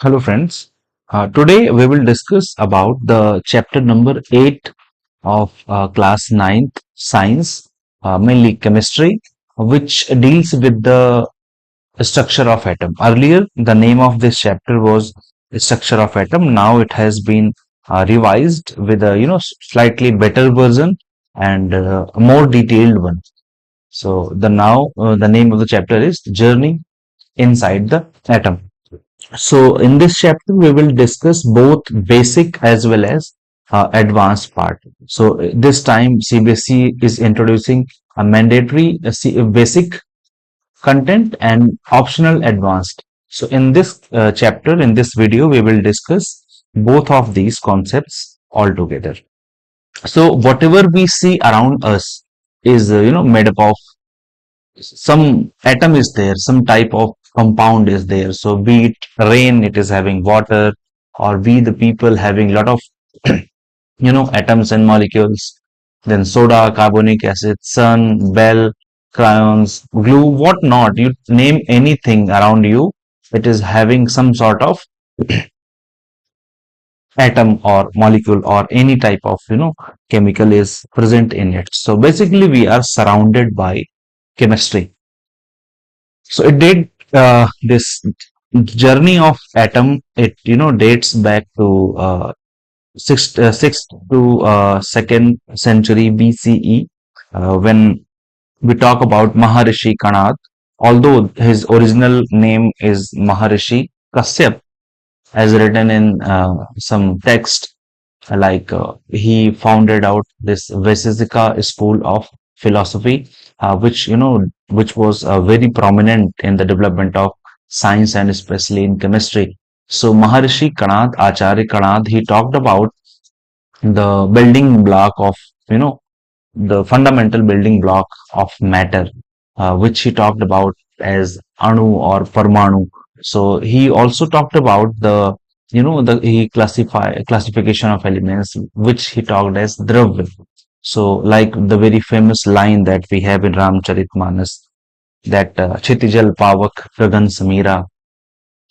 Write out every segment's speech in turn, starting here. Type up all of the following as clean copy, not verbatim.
Hello friends. Today we will discuss about the chapter number 8 of class ninth science, mainly chemistry, which deals with the structure of atom. Earlier, the name of this chapter was structure of atom. Now it has been revised with a slightly better version and a more detailed one. So the name of the chapter is Journey Inside the Atom. So in this chapter, we will discuss both basic as well as advanced part. So this time CBSE is introducing a mandatory basic content and optional advanced. So in this chapter, in this video, we will discuss both of these concepts altogether. So whatever we see around us is made up of some atom is there, some type of compound is there. So be it rain, it is having water, or we the people having lot of atoms and molecules. Then soda, carbonic acid, sun, bell, crayons, glue, what not. You name anything around you, it is having some sort of atom or molecule or any type of chemical is present in it. So basically we are surrounded by chemistry. So it did this journey of atom. It dates back to sixth to second century BCE, when we talk about Maharishi Kanad. Although his original name is Maharishi Kasyap, as written in some text, like he founded out this Vaisesika school of philosophy, which which was very prominent in the development of science and especially in chemistry. So Maharishi Kanad, Acharya Kanad, he talked about the building block of the fundamental building block of matter, which he talked about as Anu or Parmanu. So he also talked about the the he classification of elements, which he talked as Dravya. So like the very famous line that we have in Ramcharitmanas, that Chitijal Pavak Gagan Samira.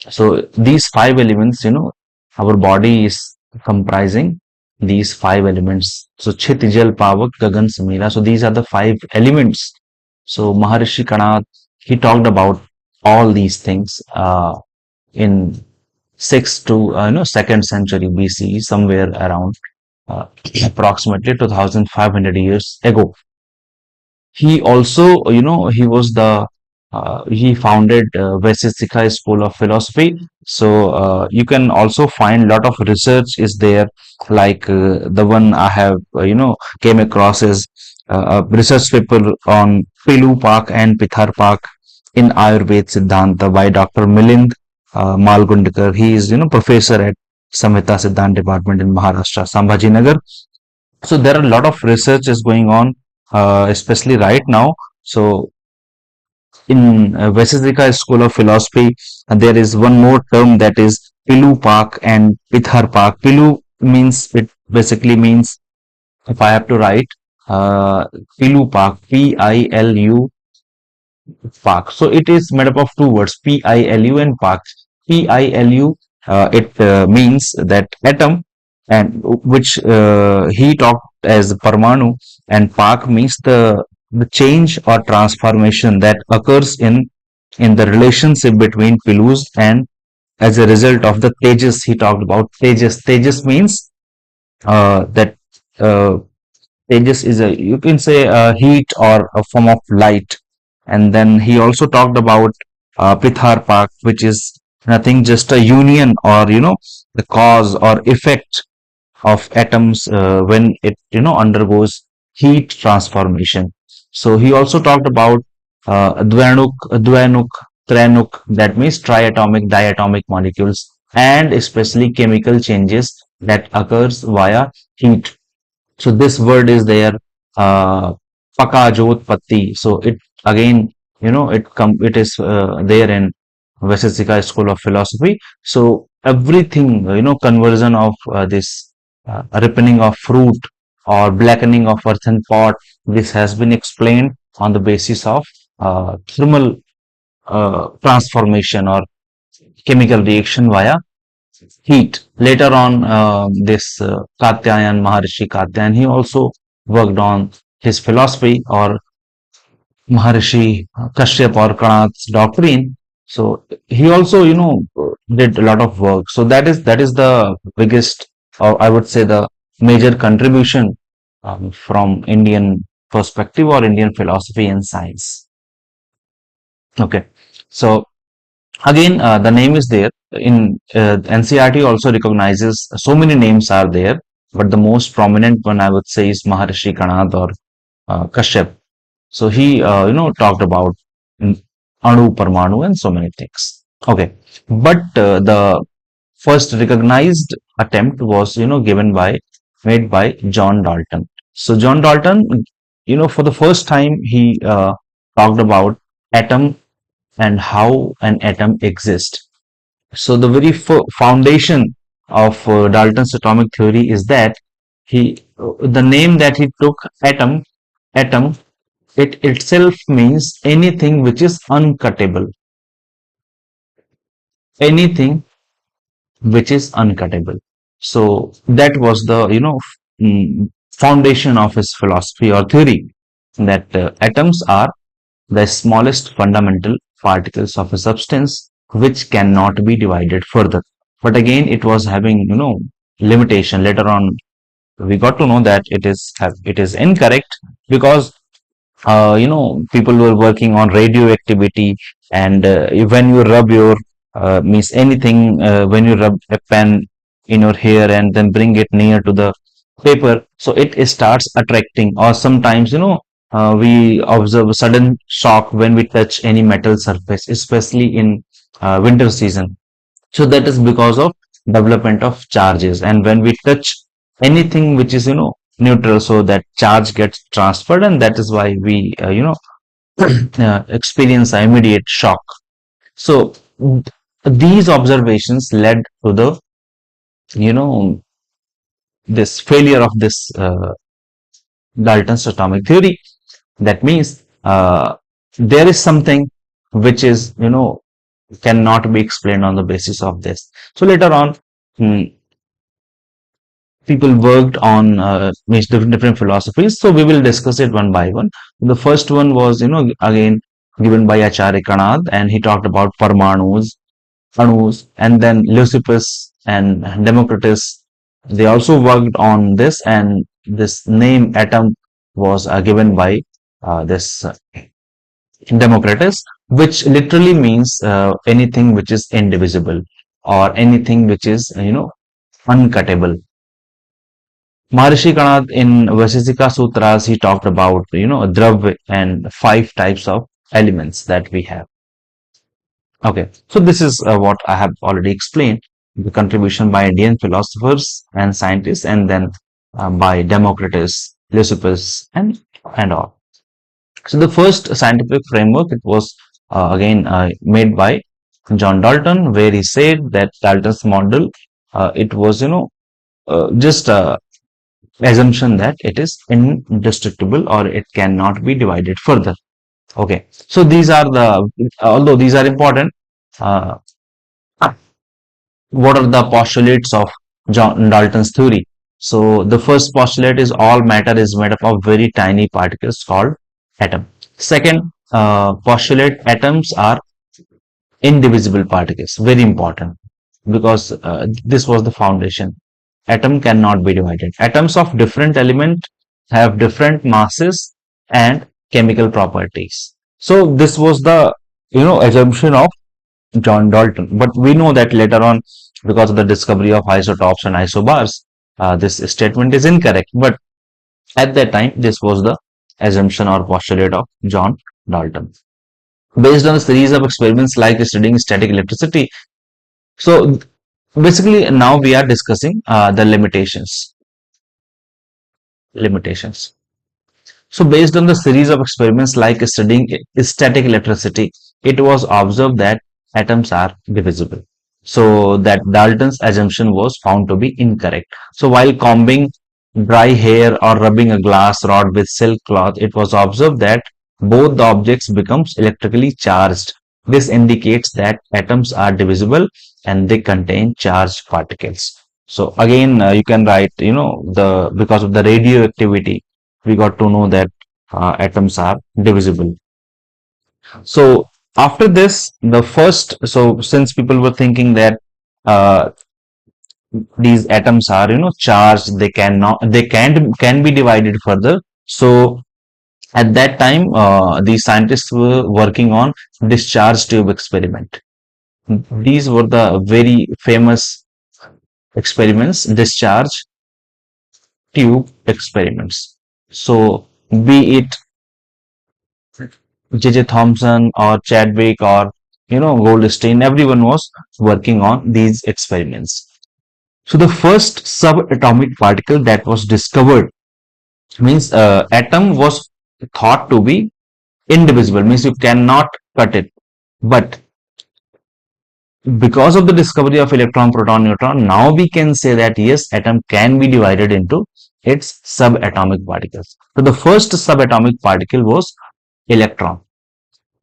So these five elements, our body is comprising these five elements. So Chitijal Pavak Gagan Samira. So these are the five elements. So Maharishi Kanath, he talked about all these things in sixth to second century BCE, somewhere around uh, approximately 2500 years ago. He also, he was the he founded Vaisesika School of Philosophy. So you can also find lot of research is there, like the one I have came across is a research paper on Pilu Pak and Pithar Pak in Ayurved Siddhanta by Dr. Milind Malgundkar. He is professor at Samhita Siddhant Department in Maharashtra, Sambhajinagar. So there are a lot of research is going on, especially right now. So in Vaisesika School of Philosophy, there is one more term that is Pilu Pak and Pithar Pak. Pilu means, it basically means, if I have to write, uh, Pilu Pak, Pilu Pak. So it is made up of two words, Pilu and Pak. Pilu, it means that atom, and which he talked as Parmanu, and Pak means the change or transformation that occurs in the relationship between pilus, and as a result of the Tejas, he talked about Tejas. Tejas means that uh, Tejas is a, you can say, a heat or a form of light. And then he also talked about Pithar Pak, which is nothing, just a union, or the cause or effect of atoms when it undergoes heat transformation. So he also talked about Dvanuk, Tranuk, that means triatomic, diatomic molecules, and especially chemical changes that occurs via heat. So this word is there, uh, Pakajotpatti. So it again, it is there in Vaisesika School of Philosophy. So everything, conversion of this ripening of fruit or blackening of earthen pot, this has been explained on the basis of thermal transformation or chemical reaction via heat. Later on, this Katyayan, Maharishi Katyayan, he also worked on his philosophy, or Maharishi Kashyap or Kanad's doctrine. So he also, did a lot of work. So that is the biggest, or I would say the major contribution from Indian perspective or Indian philosophy and science. Okay, so again, the name is there in NCRT also recognizes so many names are there, but the most prominent one I would say is Maharishi Kanad or Kashyap. So he, talked about Anu, Parmanu, and so many things. Okay, but the first recognized attempt was, made by John Dalton. So John Dalton, for the first time, he talked about atom and how an atom exists. So the very foundation of Dalton's atomic theory is that the name that he took, atom, it itself means anything which is uncuttable, anything which is uncuttable. So that was the, foundation of his philosophy or theory, that atoms are the smallest fundamental particles of a substance which cannot be divided further. But again, it was having, limitation. Later on, we got to know that it is incorrect, because people were working on radioactivity, and when you rub your means anything, when you rub a pen in your hair and then bring it near to the paper, so it starts attracting. Or sometimes, we observe a sudden shock when we touch any metal surface, especially in winter season. So that is because of development of charges, and when we touch anything which is, neutral, so that charge gets transferred, and that is why we, experience an immediate shock. So these observations led to the, you know this failure of this Dalton's atomic theory. That means there is something which is, cannot be explained on the basis of this. So later on, mm, people worked on means different philosophies. So we will discuss it one by one. The first one was, again given by Acharya Kanad, and he talked about Parmanus, Anus, and then Leucippus and Democritus. They also worked on this, and this name atom was given by this Democritus, which literally means anything which is indivisible, or anything which is, uncuttable. Maharishi Kanad in Vasisika Sutras, he talked about, Drav and five types of elements that we have. Okay, so this is what I have already explained, the contribution by Indian philosophers and scientists, and then by Democritus, Leucippus, and all. So the first scientific framework, it was again made by John Dalton, where he said that Dalton's model, it was, just assumption that it is indestructible, or it cannot be divided further. Okay, so these are the, although these are important, uh, what are the postulates of John Dalton's theory? So the first postulate is all matter is made up of very tiny particles called atom. Second postulate, atoms are indivisible particles. Very important, because this was the foundation. Atom cannot be divided. Atoms of different element have different masses and chemical properties. So this was the, assumption of John Dalton. But we know that later on, because of the discovery of isotopes and isobars, this statement is incorrect. But at that time, this was the assumption or postulate of John Dalton. Based on a series of experiments like studying static electricity. So basically, now we are discussing the limitations. Limitations. So based on the series of experiments like studying static electricity, it was observed that atoms are divisible. So that Dalton's assumption was found to be incorrect. So while combing dry hair or rubbing a glass rod with silk cloth, it was observed that both the objects becomes electrically charged This indicates that atoms are divisible and they contain charged particles. So again, you can write, the because of the radioactivity, we got to know that atoms are divisible. So after this, so since people were thinking that uh, these atoms are, charged, they can be divided further. So at that time, the scientists were working on discharge tube experiment. These were the very famous experiments, discharge tube experiments. So be it J.J. Thomson or Chadwick or Goldstein, everyone was working on these experiments. So the first subatomic particle that was discovered means atom was thought to be indivisible, means you cannot cut it. But because of the discovery of electron, proton, neutron, now we can say that yes, atom can be divided into its subatomic particles. So the first subatomic particle was electron.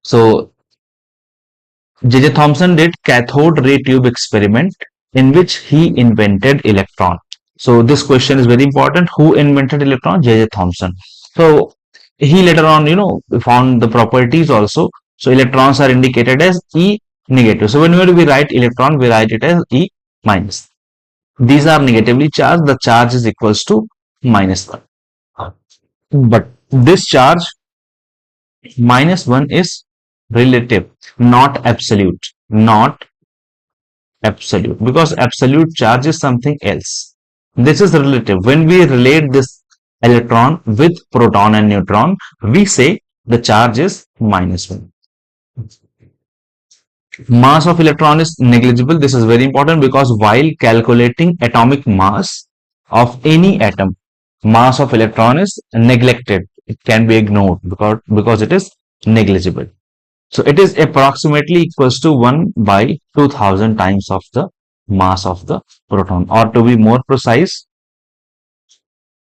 So J.J. Thomson did cathode ray tube experiment in which he invented electron. So this question is very important. Who invented electron? J.J. Thomson. So he later on, found the properties also. So electrons are indicated as E negative. So whenever we write electron, we write it as E minus. These are negatively charged. The charge is equals to -1. But this charge -1 is relative, not absolute. Not absolute, because absolute charge is something else. This is relative. When we relate this electron with proton and neutron, we say the charge is -1. Mass of electron is negligible. This is very important because while calculating atomic mass of any atom, mass of electron is neglected. It can be ignored because it is negligible. So it is approximately equals to 1 by 2000 times of the mass of the proton, or to be more precise,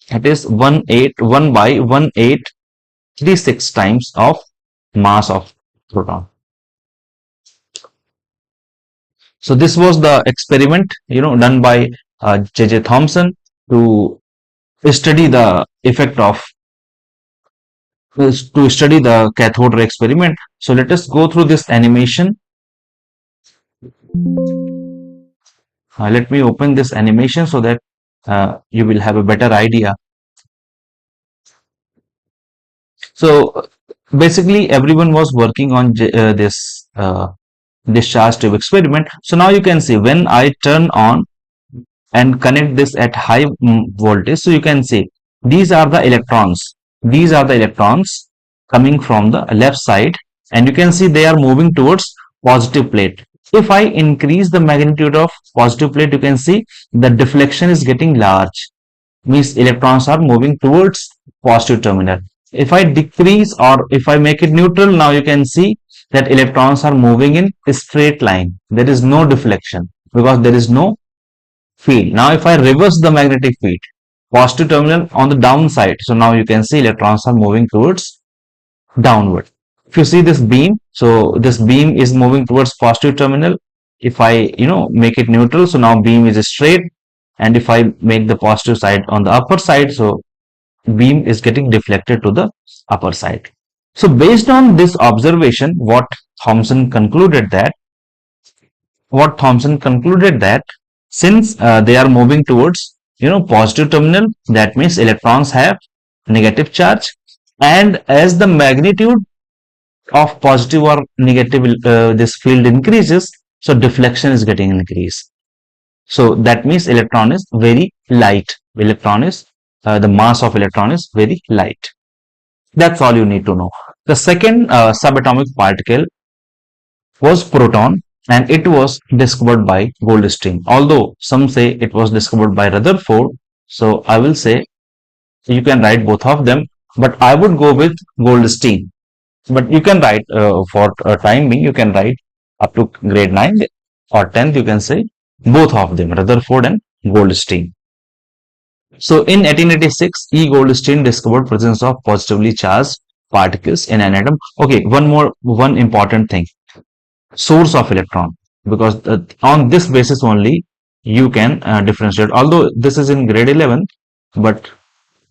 it is 1 by 1836 times of mass of proton. So this was the experiment, done by J.J. Thomson to study the effect of to study the cathode ray experiment. So let us go through this animation. Let me open this animation so that you will have a better idea. So basically everyone was working on this discharge tube experiment. So now you can see when I turn on and connect this at high voltage, so you can see these are the electrons. These are the electrons coming from the left side, and you can see they are moving towards positive plate. If I increase the magnitude of positive plate, you can see the deflection is getting large, means electrons are moving towards positive terminal. If I decrease or if I make it neutral, now you can see that electrons are moving in a straight line. There is no deflection because there is no field. Now if I reverse the magnetic field, positive terminal on the downside, so now you can see electrons are moving towards downward. If you see this beam, so this beam is moving towards positive terminal. If I make it neutral, so now beam is straight, and if I make the positive side on the upper side, so beam is getting deflected to the upper side. So based on this observation, what Thomson concluded that since they are moving towards positive terminal, that means electrons have negative charge, and as the magnitude of positive or negative this field increases, so deflection is getting increased. So that means electron is very light. The mass of electron is very light. That's all you need to know. The second subatomic particle was proton, and it was discovered by Goldstein. Although some say it was discovered by Rutherford, so I will say you can write both of them, but I would go with Goldstein. But you can write for time being, you can write up to grade 9 or 10th, you can say both of them, Rutherford and Goldstein. So in 1886, E. Goldstein discovered presence of positively charged particles in an atom. Okay, one important thing. source of electron, because on this basis only you can differentiate. Although this is in grade 11, but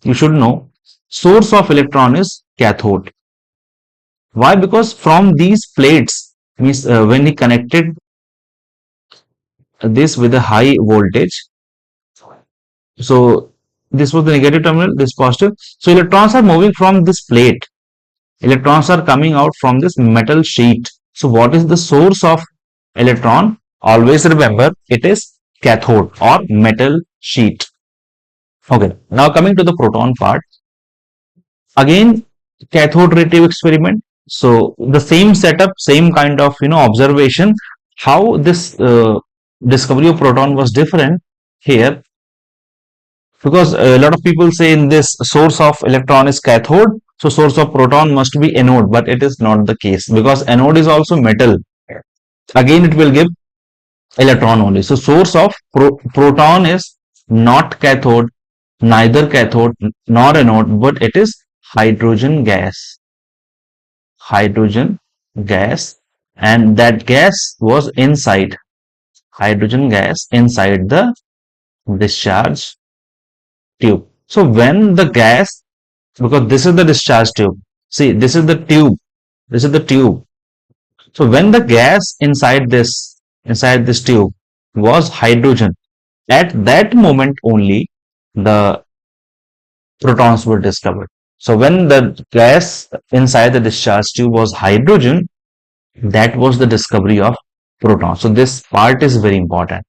you should know source of electron is cathode. Why? Because from these plates, means when he connected this with a high voltage, so this was the negative terminal, this positive. So electrons are moving from this plate. Electrons are coming out from this metal sheet. So what is the source of electron? Always remember it is cathode or metal sheet. Okay. Now coming to the proton part. Again, cathode ray tube experiment. So the same setup, same kind of observation. How this discovery of proton was different here, because a lot of people say in this source of electron is cathode, so source of proton must be anode, but it is not the case, because anode is also metal. Again it will give electron only. So source of proton is not cathode, neither cathode nor anode, but it is hydrogen gas. Hydrogen gas, and that gas was inside, hydrogen gas inside the discharge tube. So when the gas, because this is the discharge tube, see this is the tube, this is the tube. So when the gas inside this tube was hydrogen, at that moment only the protons were discovered. So when the gas inside the discharge tube was hydrogen, that was the discovery of protons. So this part is very important.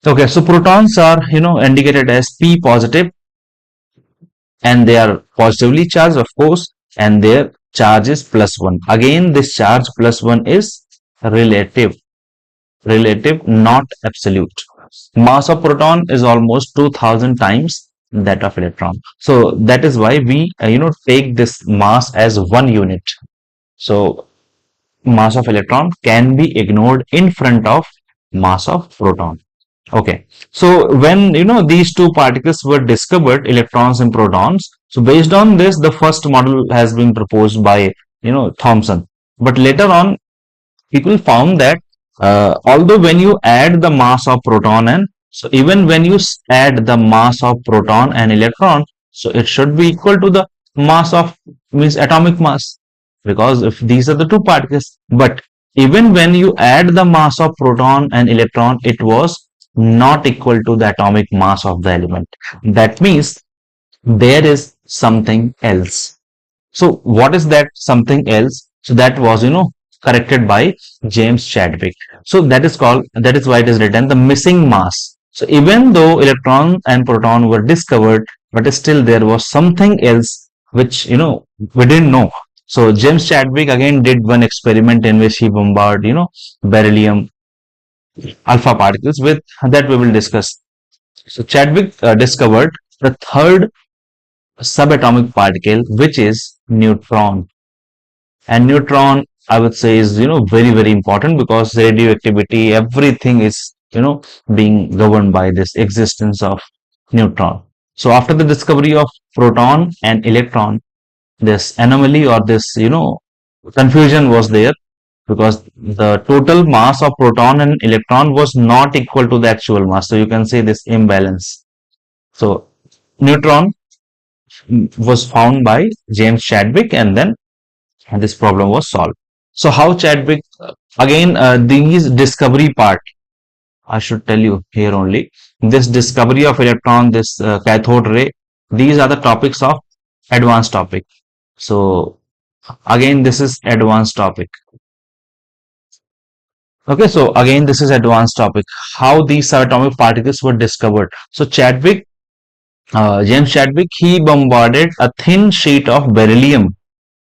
Okay, so protons are indicated as P positive, and they are positively charged, of course, and their charge is +1. Again, this charge +1 is relative, not absolute. Mass of proton is almost 2000 times that of electron. So that is why we take this mass as 1 unit. So mass of electron can be ignored in front of mass of proton. Okay, so when these two particles were discovered, electrons and protons, so based on this, the first model has been proposed by Thomson. But later on, people found that although when you add the mass of proton, and so even when you add the mass of proton and electron, so it should be equal to the mass of, means atomic mass, because if these are the two particles. But even when you add the mass of proton and electron, it was not equal to the atomic mass of the element. That means there is something else. So what is that something else? So that was corrected by James Chadwick. So that is why it is written the missing mass. So even though electron and proton were discovered, but still there was something else which we didn't know. So James Chadwick again did one experiment in which he bombarded beryllium alpha particles with, that we will discuss. So Chadwick discovered the third subatomic particle, which is neutron. And neutron, I would say, is very very important, because radioactivity, everything is being governed by this existence of neutron. So after the discovery of proton and electron, this anomaly or this confusion was there, because the total mass of proton and electron was not equal to the actual mass. So you can say this imbalance. So neutron was found by James Chadwick, and then this problem was solved. So how Chadwick, again these discovery part, I should tell you here only, this discovery of electron, this cathode ray, these are the topics of advanced topic. So again this is advanced topic. Okay, so again this is advanced topic, how these subatomic particles were discovered. So Chadwick, James Chadwick, he bombarded a thin sheet of beryllium.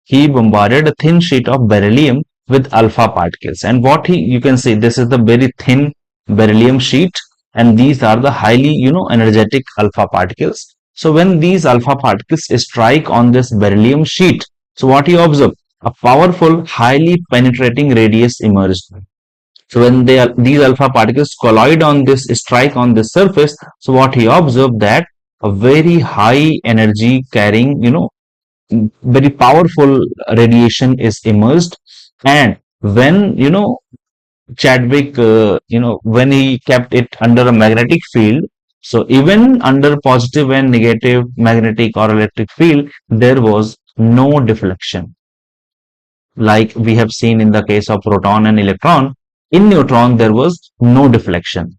He bombarded a thin sheet of beryllium with alpha particles, and what you can see, this is the very thin beryllium sheet, and these are the highly energetic alpha particles. So when these alpha particles strike on this beryllium sheet, so what you observe, a powerful highly penetrating radius emerged. So when these alpha particles collide on this, strike on this surface, so what he observed, that a very high energy carrying very powerful radiation is emerged, and when, Chadwick, when he kept it under a magnetic field, so even under positive and negative magnetic or electric field, there was no deflection. Like we have seen in the case of proton and electron, in neutron, there was no deflection.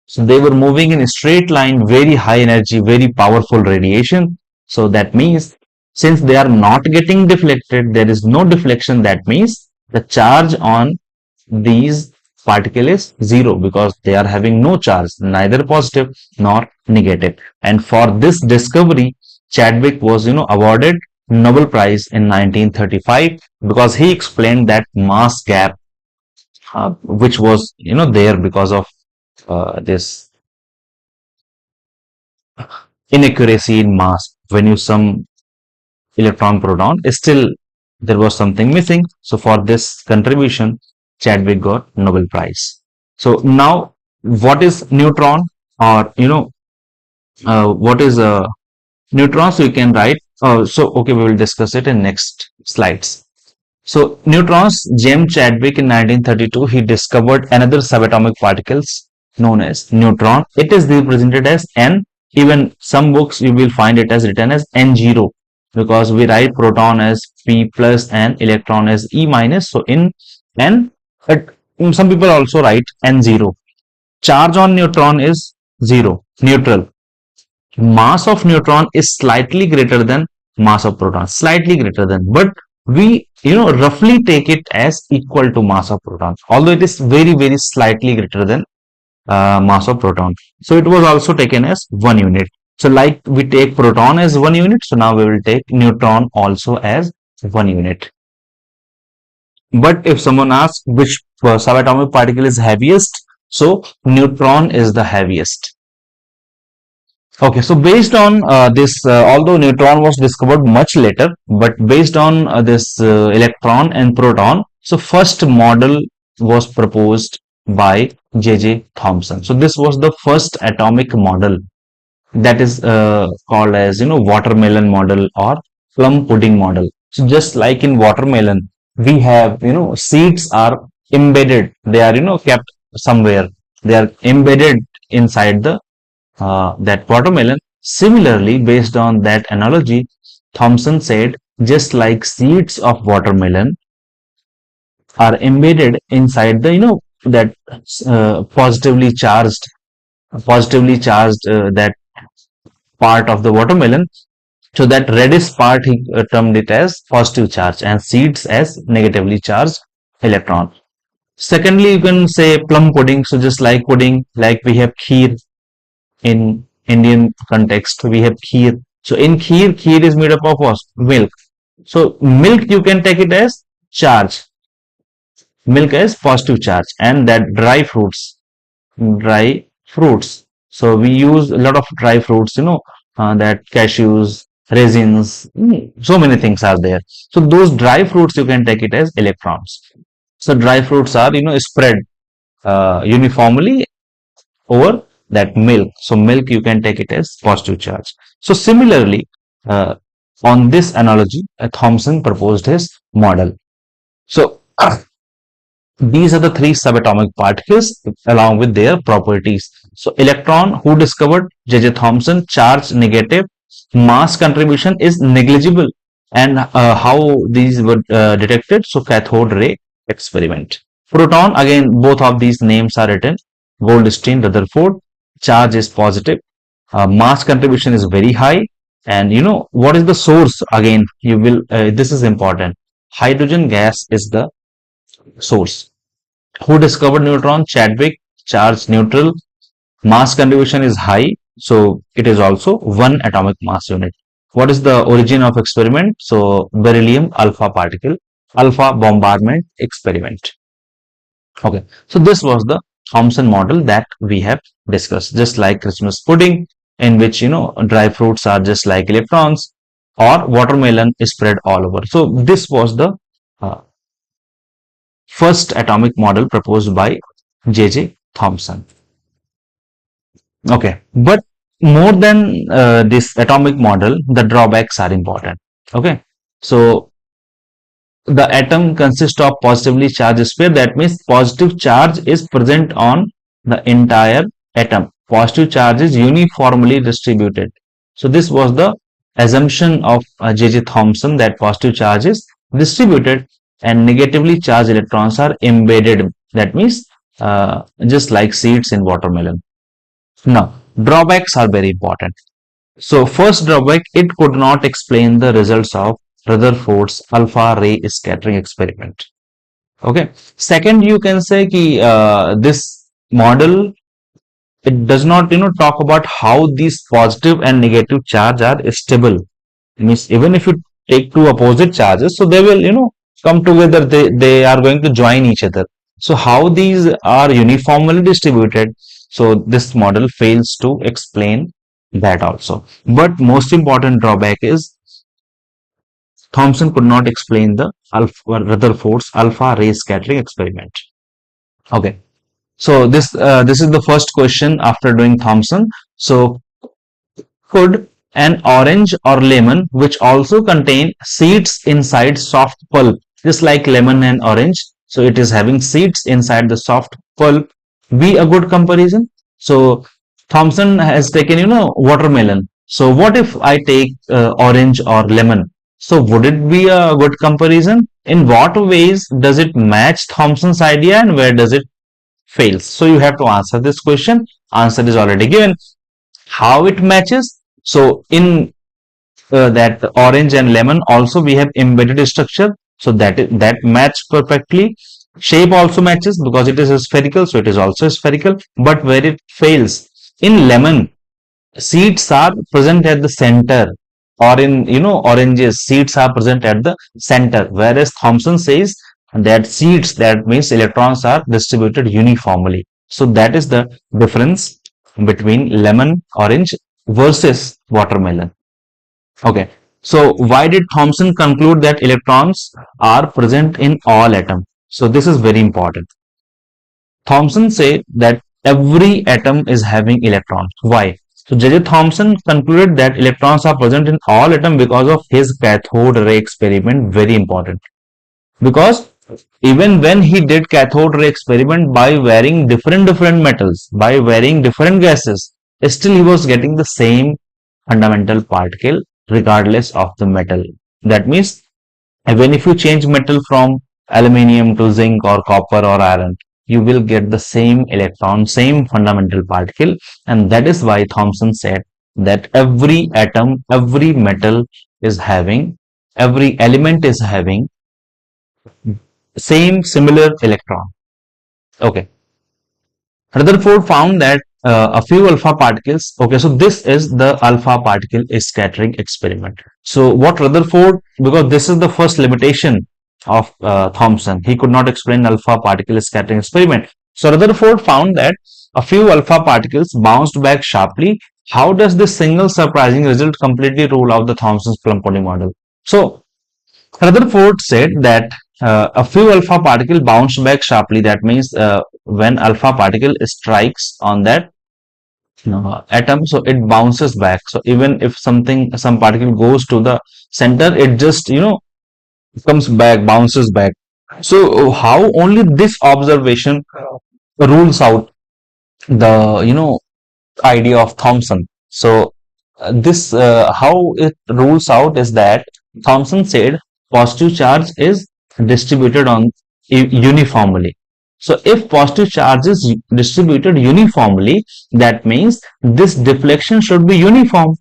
So they were moving in a straight line, very high energy, very powerful radiation. So that means since they are not getting deflected, there is no deflection. That means the charge on these particle is zero because they are having no charge, neither positive nor negative. And for this discovery, Chadwick was, awarded Nobel Prize in 1935 because he explained that mass gap, which was, there because of this inaccuracy in mass. When you sum electron proton, still there was something missing. So for this contribution, Chadwick got Nobel Prize. So now, what is neutron, or what is a neutron? So you can write. So okay, we will discuss it in next slides. So neutrons, James Chadwick in 1932, he discovered another subatomic particles known as neutron. It is represented as N. Even some books you will find it as written as N0 because we write proton as P plus and electron as E minus. So in N, but some people also write N0. Charge on neutron is zero, neutral. Mass of neutron is slightly greater than mass of proton, slightly greater than, but we roughly take it as equal to mass of proton, although it is very very slightly greater than mass of proton. So it was also taken as 1 unit. So like we take proton as 1 unit, so now we will take neutron also as 1 unit. But if someone asks which subatomic particle is heaviest, so neutron is the heaviest. Okay, so based on this, although neutron was discovered much later, but based on this electron and proton, so first model was proposed by J.J. Thomson. So this was the first atomic model that is called as watermelon model or plum pudding model. So just like in watermelon, we have seeds are embedded. They are kept somewhere. They are embedded inside the that watermelon. Similarly, based on that analogy, Thomson said, just like seeds of watermelon are embedded inside the, that positively charged that part of the watermelon. So that reddish part, he termed it as positive charge and seeds as negatively charged electron. Secondly, you can say plum pudding. So just like pudding, like we have kheer in Indian context, we have kheer. So in kheer is made up of what? Milk. So milk you can take it as charge, milk as positive charge, and that dry fruits. So we use a lot of dry fruits, that cashews, resins, so many things are there. So those dry fruits you can take it as electrons. So dry fruits are, spread uniformly over that milk. So milk you can take it as positive charge. So similarly, on this analogy, Thomson proposed his model. So these are the three subatomic particles along with their properties. So electron, who discovered? J.J. Thomson. Charge negative, mass contribution is negligible. And how these were detected? So cathode ray experiment. Proton, again both of these names are written, Goldstein, Rutherford. Charge is positive, mass contribution is very high, and what is the source? Again, you will this is important. Hydrogen gas is the source. Who discovered neutron? Chadwick. Charge neutral, mass contribution is high, so it is also 1 atomic mass unit. What is the origin of experiment? So beryllium alpha particle, alpha bombardment experiment. Okay, so this was the Thomson model that we have discussed. Just like Christmas pudding, in which dry fruits are just like electrons, or watermelon is spread all over. So this was the uh, first atomic model proposed by J.J. Thomson. Okay, but more than this atomic model, the drawbacks are important. Okay, so the atom consists of positively charged sphere. That means positive charge is present on the entire atom. Positive charge is uniformly distributed. So this was the assumption of J.J. Thomson, that positive charge is distributed and negatively charged electrons are embedded. That means just like seeds in watermelon. Now, drawbacks are very important. So first drawback, it could not explain the results of Rutherford's alpha ray scattering experiment. Okay. Second, you can say कि this model, it does not talk about how these positive and negative charge are stable. It means even if you take two opposite charges, so they will come together. They are going to join each other. So how these are uniformly distributed? So this model fails to explain that also. But most important drawback is Thomson could not explain the Rutherford's alpha ray scattering experiment. Okay, so this is the first question after doing Thomson. So could an orange or lemon, which also contain seeds inside soft pulp, just like lemon and orange, so it is having seeds inside the soft pulp, be a good comparison? So Thomson has taken watermelon. So what if I take orange or lemon? So would it be a good comparison? In what ways does it match Thomson's idea, and where does it fail? So you have to answer this question. Answer is already given. How it matches? So in that orange and lemon also we have embedded structure, so that match perfectly. Shape also matches because it is spherical, so it is also spherical. But where it fails, in lemon, seeds are present at the center, or in oranges, seeds are present at the center, whereas Thomson says that seeds, that means electrons, are distributed uniformly. So that is the difference between lemon, orange versus watermelon. Okay, so why did Thomson conclude that electrons are present in all atoms? So this is very important. Thomson said that every atom is having electrons. Why? So J.J. Thomson concluded that electrons are present in all atoms because of his cathode ray experiment. Very important. Because even when he did cathode ray experiment by varying different metals, by varying different gases, still he was getting the same fundamental particle regardless of the metal. That means even if you change metal from aluminium to zinc or copper or iron, you will get the same electron, same fundamental particle. And that is why Thomson said that every atom, every metal is having, every element is having same similar electron. Okay. Rutherford found that a few alpha particles. Okay, so this is the alpha particle scattering experiment. So what Rutherford, because this is the first limitation of Thomson, he could not explain alpha particle scattering experiment. So Rutherford found that a few alpha particles bounced back sharply. How does this single surprising result completely rule out the Thomson's plum pudding model? So Rutherford said that a few alpha particle bounced back sharply. That means when alpha particle strikes on that atom, so it bounces back. So even if some particle goes to the center, it just comes back, bounces back. So how only this observation rules out the idea of Thomson? So this how it rules out is that Thomson said positive charge is distributed on uniformly. So if positive charge is distributed uniformly, that means this deflection should be uniform.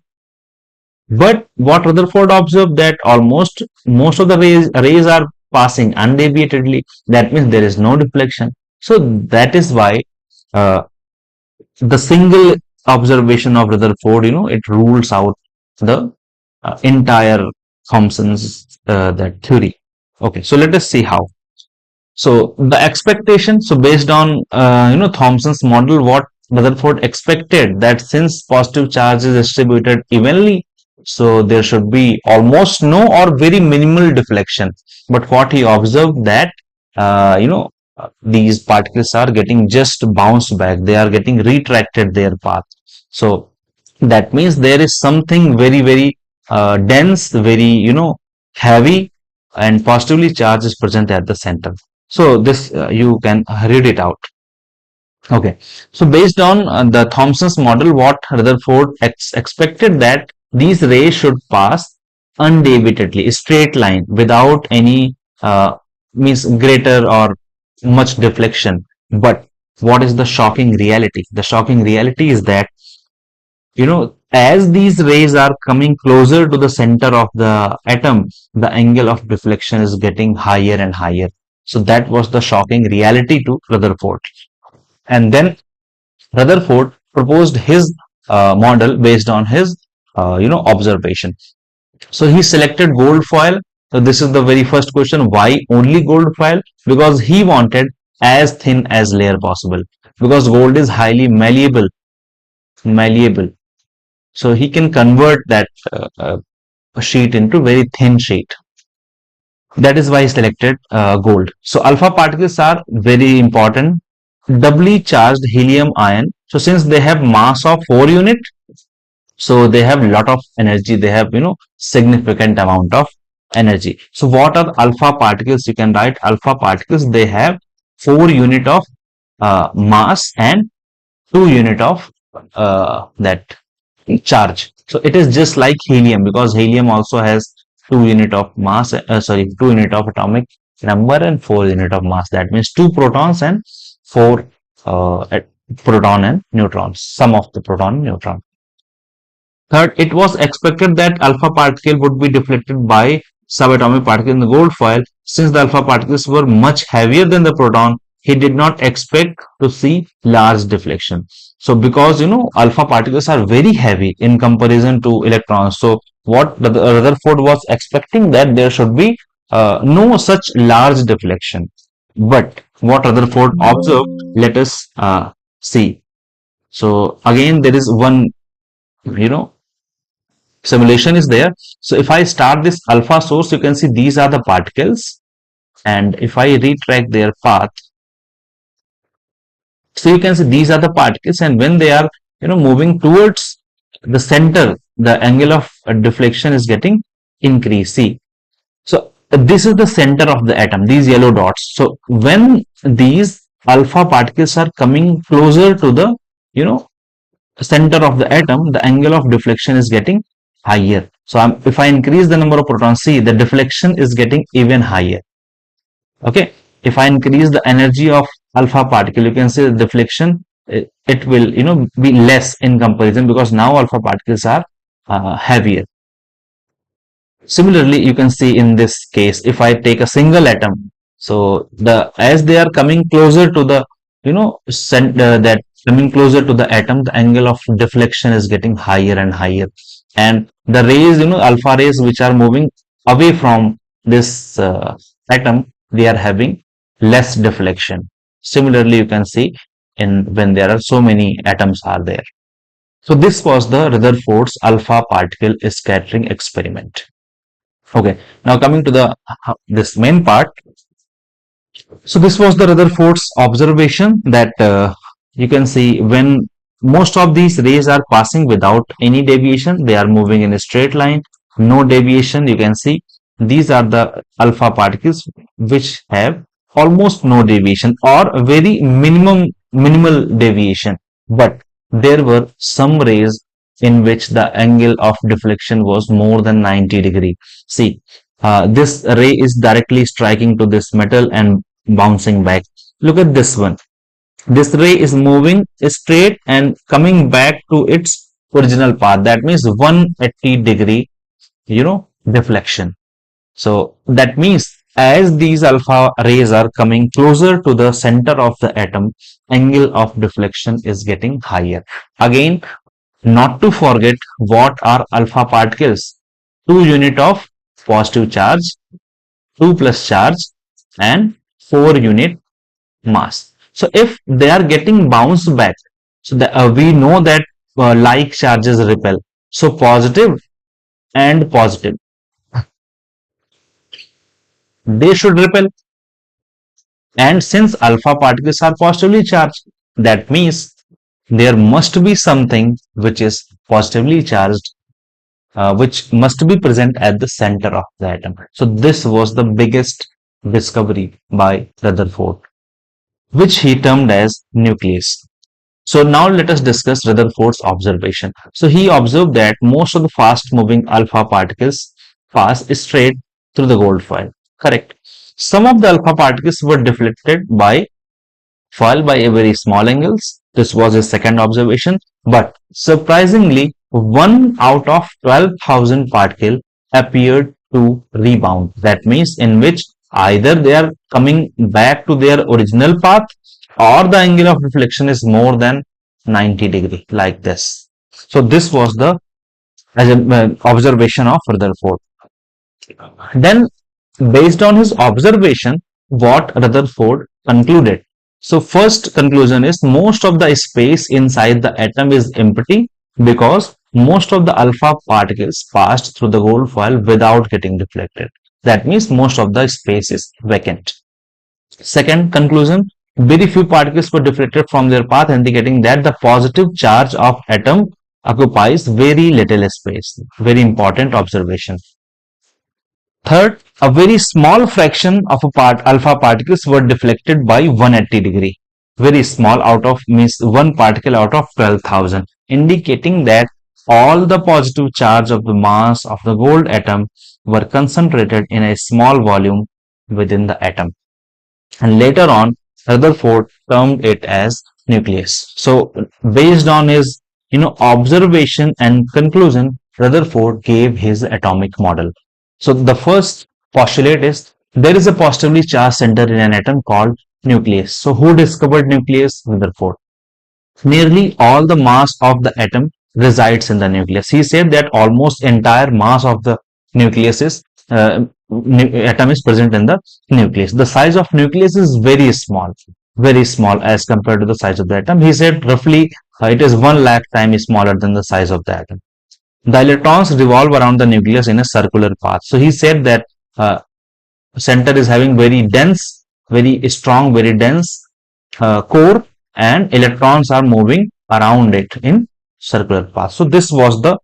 But what Rutherford observed, that almost most of the rays are passing undeviatedly. That means there is no deflection. So that is why uh, the single observation of Rutherford, it rules out the entire Thomson's that theory. Okay, so let us see how. So the expectation, so based on Thomson's model, what Rutherford expected, that since positive charge is distributed evenly, so there should be almost no or very minimal deflection. But what he observed, that these particles are getting just bounced back, they are getting retracted their path. So that means there is something very dense, very heavy and positively charged is present at the center. So this you can read it out. Okay, so based on the Thomson's model, what Rutherford expected that these rays should pass undeviatedly, straight line, without any means greater or much deflection. But what is the shocking reality? The shocking reality is that, as these rays are coming closer to the center of the atom, the angle of deflection is getting higher and higher. So that was the shocking reality to Rutherford. And then Rutherford proposed his model based on his observation. So he selected gold foil. So this is the very first question: why only gold foil? Because he wanted as thin as layer possible. Because gold is highly malleable. So he can convert that sheet into very thin sheet. That is why he selected gold. So alpha particles are very important. Doubly charged helium ion. So since they have mass of 4 unit, so they have lot of energy. They have significant amount of energy. So what are alpha particles? You can write alpha particles. They have 4 unit of mass and 2 unit of that charge. So it is just like helium, because helium also has 2 unit of mass, 2 unit of atomic number and 4 unit of mass. That means 2 protons and 4 proton and neutrons, sum of the proton and neutron. Third, it was expected that alpha particle would be deflected by subatomic particle in the gold foil. Since the alpha particles were much heavier than the proton, he did not expect to see large deflection. So because alpha particles are very heavy in comparison to electrons, so what Rutherford was expecting, that there should be no such large deflection. But what Rutherford observed, let us see. So again, there is one simulation is there. So if I start this alpha source, you can see these are the particles, and if I retract their path, so you can see these are the particles, and when they are moving towards the center, the angle of deflection is getting increased. See, so this is the center of the atom, these yellow dots. So when these alpha particles are coming closer to the center of the atom, the angle of deflection is getting higher. So if I increase the number of protons, see, the deflection is getting even higher. Okay, if I increase the energy of alpha particle, you can see the deflection, it will be less in comparison, because now alpha particles are heavier. Similarly, you can see in this case, if I take a single atom, so as they are coming closer to the that coming closer to the atom, the angle of deflection is getting higher and higher, and the rays, alpha rays, which are moving away from this atom, they are having less deflection. Similarly, you can see in when there are so many atoms are there. So this was the Rutherford's alpha particle scattering experiment. Okay, now coming to the this main part. So this was the Rutherford's observation, that you can see when most of these rays are passing without any deviation, they are moving in a straight line, no deviation. You can see these are the alpha particles which have almost no deviation or very minimal deviation. But there were some rays in which the angle of deflection was more than 90 degree. See, this ray is directly striking to this metal and bouncing back. Look at this one. This ray is moving straight and coming back to its original path. That means 180 degree, deflection. So that means as these alpha rays are coming closer to the center of the atom, angle of deflection is getting higher. Again, not to forget, what are alpha particles? 2 unit of positive charge, 2 plus charge, and 4 unit mass. So if they are getting bounced back, so we know that like charges repel. So positive and positive, they should repel. And since alpha particles are positively charged, that means there must be something which is positively charged which must be present at the center of the atom. So this was the biggest discovery by Rutherford, which he termed as nucleus. So now let us discuss Rutherford's observation. So he observed that most of the fast moving alpha particles pass straight through the gold foil. Correct. Some of the alpha particles were deflected by foil by a very small angles. This was his second observation. But surprisingly, 1 out of 12,000 particle appeared to rebound. That means in which either they are coming back to their original path or the angle of reflection is more than 90 degree like this. So this was the observation of Rutherford. Then based on his observation, what Rutherford concluded. So first conclusion is most of the space inside the atom is empty because most of the alpha particles passed through the gold foil without getting deflected. That means most of the space is vacant. Second conclusion, very few particles were deflected from their path, indicating that the positive charge of atom occupies very little space. Very important observation. Third, a very small fraction of alpha particles were deflected by 180 degree. Very small out of means one particle out of 12,000, indicating that all the positive charge of the mass of the gold atom were concentrated in a small volume within the atom. And later on, Rutherford termed it as nucleus. So based on his observation and conclusion, Rutherford gave his atomic model. So the first postulate is there is a positively charged center in an atom called nucleus. So who discovered nucleus? Rutherford. Nearly all the mass of the atom resides in the nucleus. He said that almost entire mass of the nucleus is atom is present in the nucleus. The size of nucleus is very small as compared to the size of the atom. He said roughly it is 1 lakh times smaller than the size of the atom. The electrons revolve around the nucleus in a circular path. So he said that center is having very dense, very strong, very dense core, and electrons are moving around it in circular path. So this was the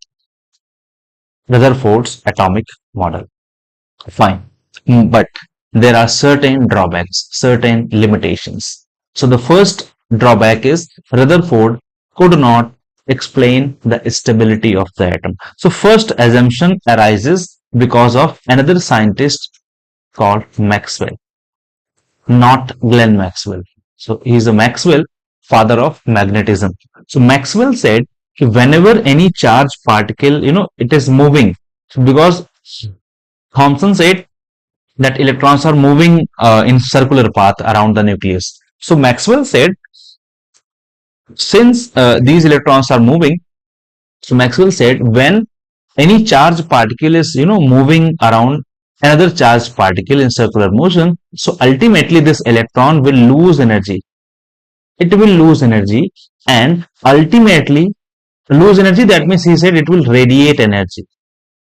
Rutherford's atomic model. Fine. But there are certain drawbacks, certain limitations. So the first drawback is Rutherford could not explain the stability of the atom. So first assumption arises because of another scientist called Maxwell, not Glenn Maxwell. So he is a Maxwell, father of magnetism. So Maxwell said whenever any charged particle, it is moving, because Thomson said that electrons are moving in circular path around the nucleus. So Maxwell said since these electrons are moving, so Maxwell said when any charged particle is moving around another charged particle in circular motion, so ultimately this electron will lose energy. It will lose energy and ultimately lose energy. That means he said it will radiate energy.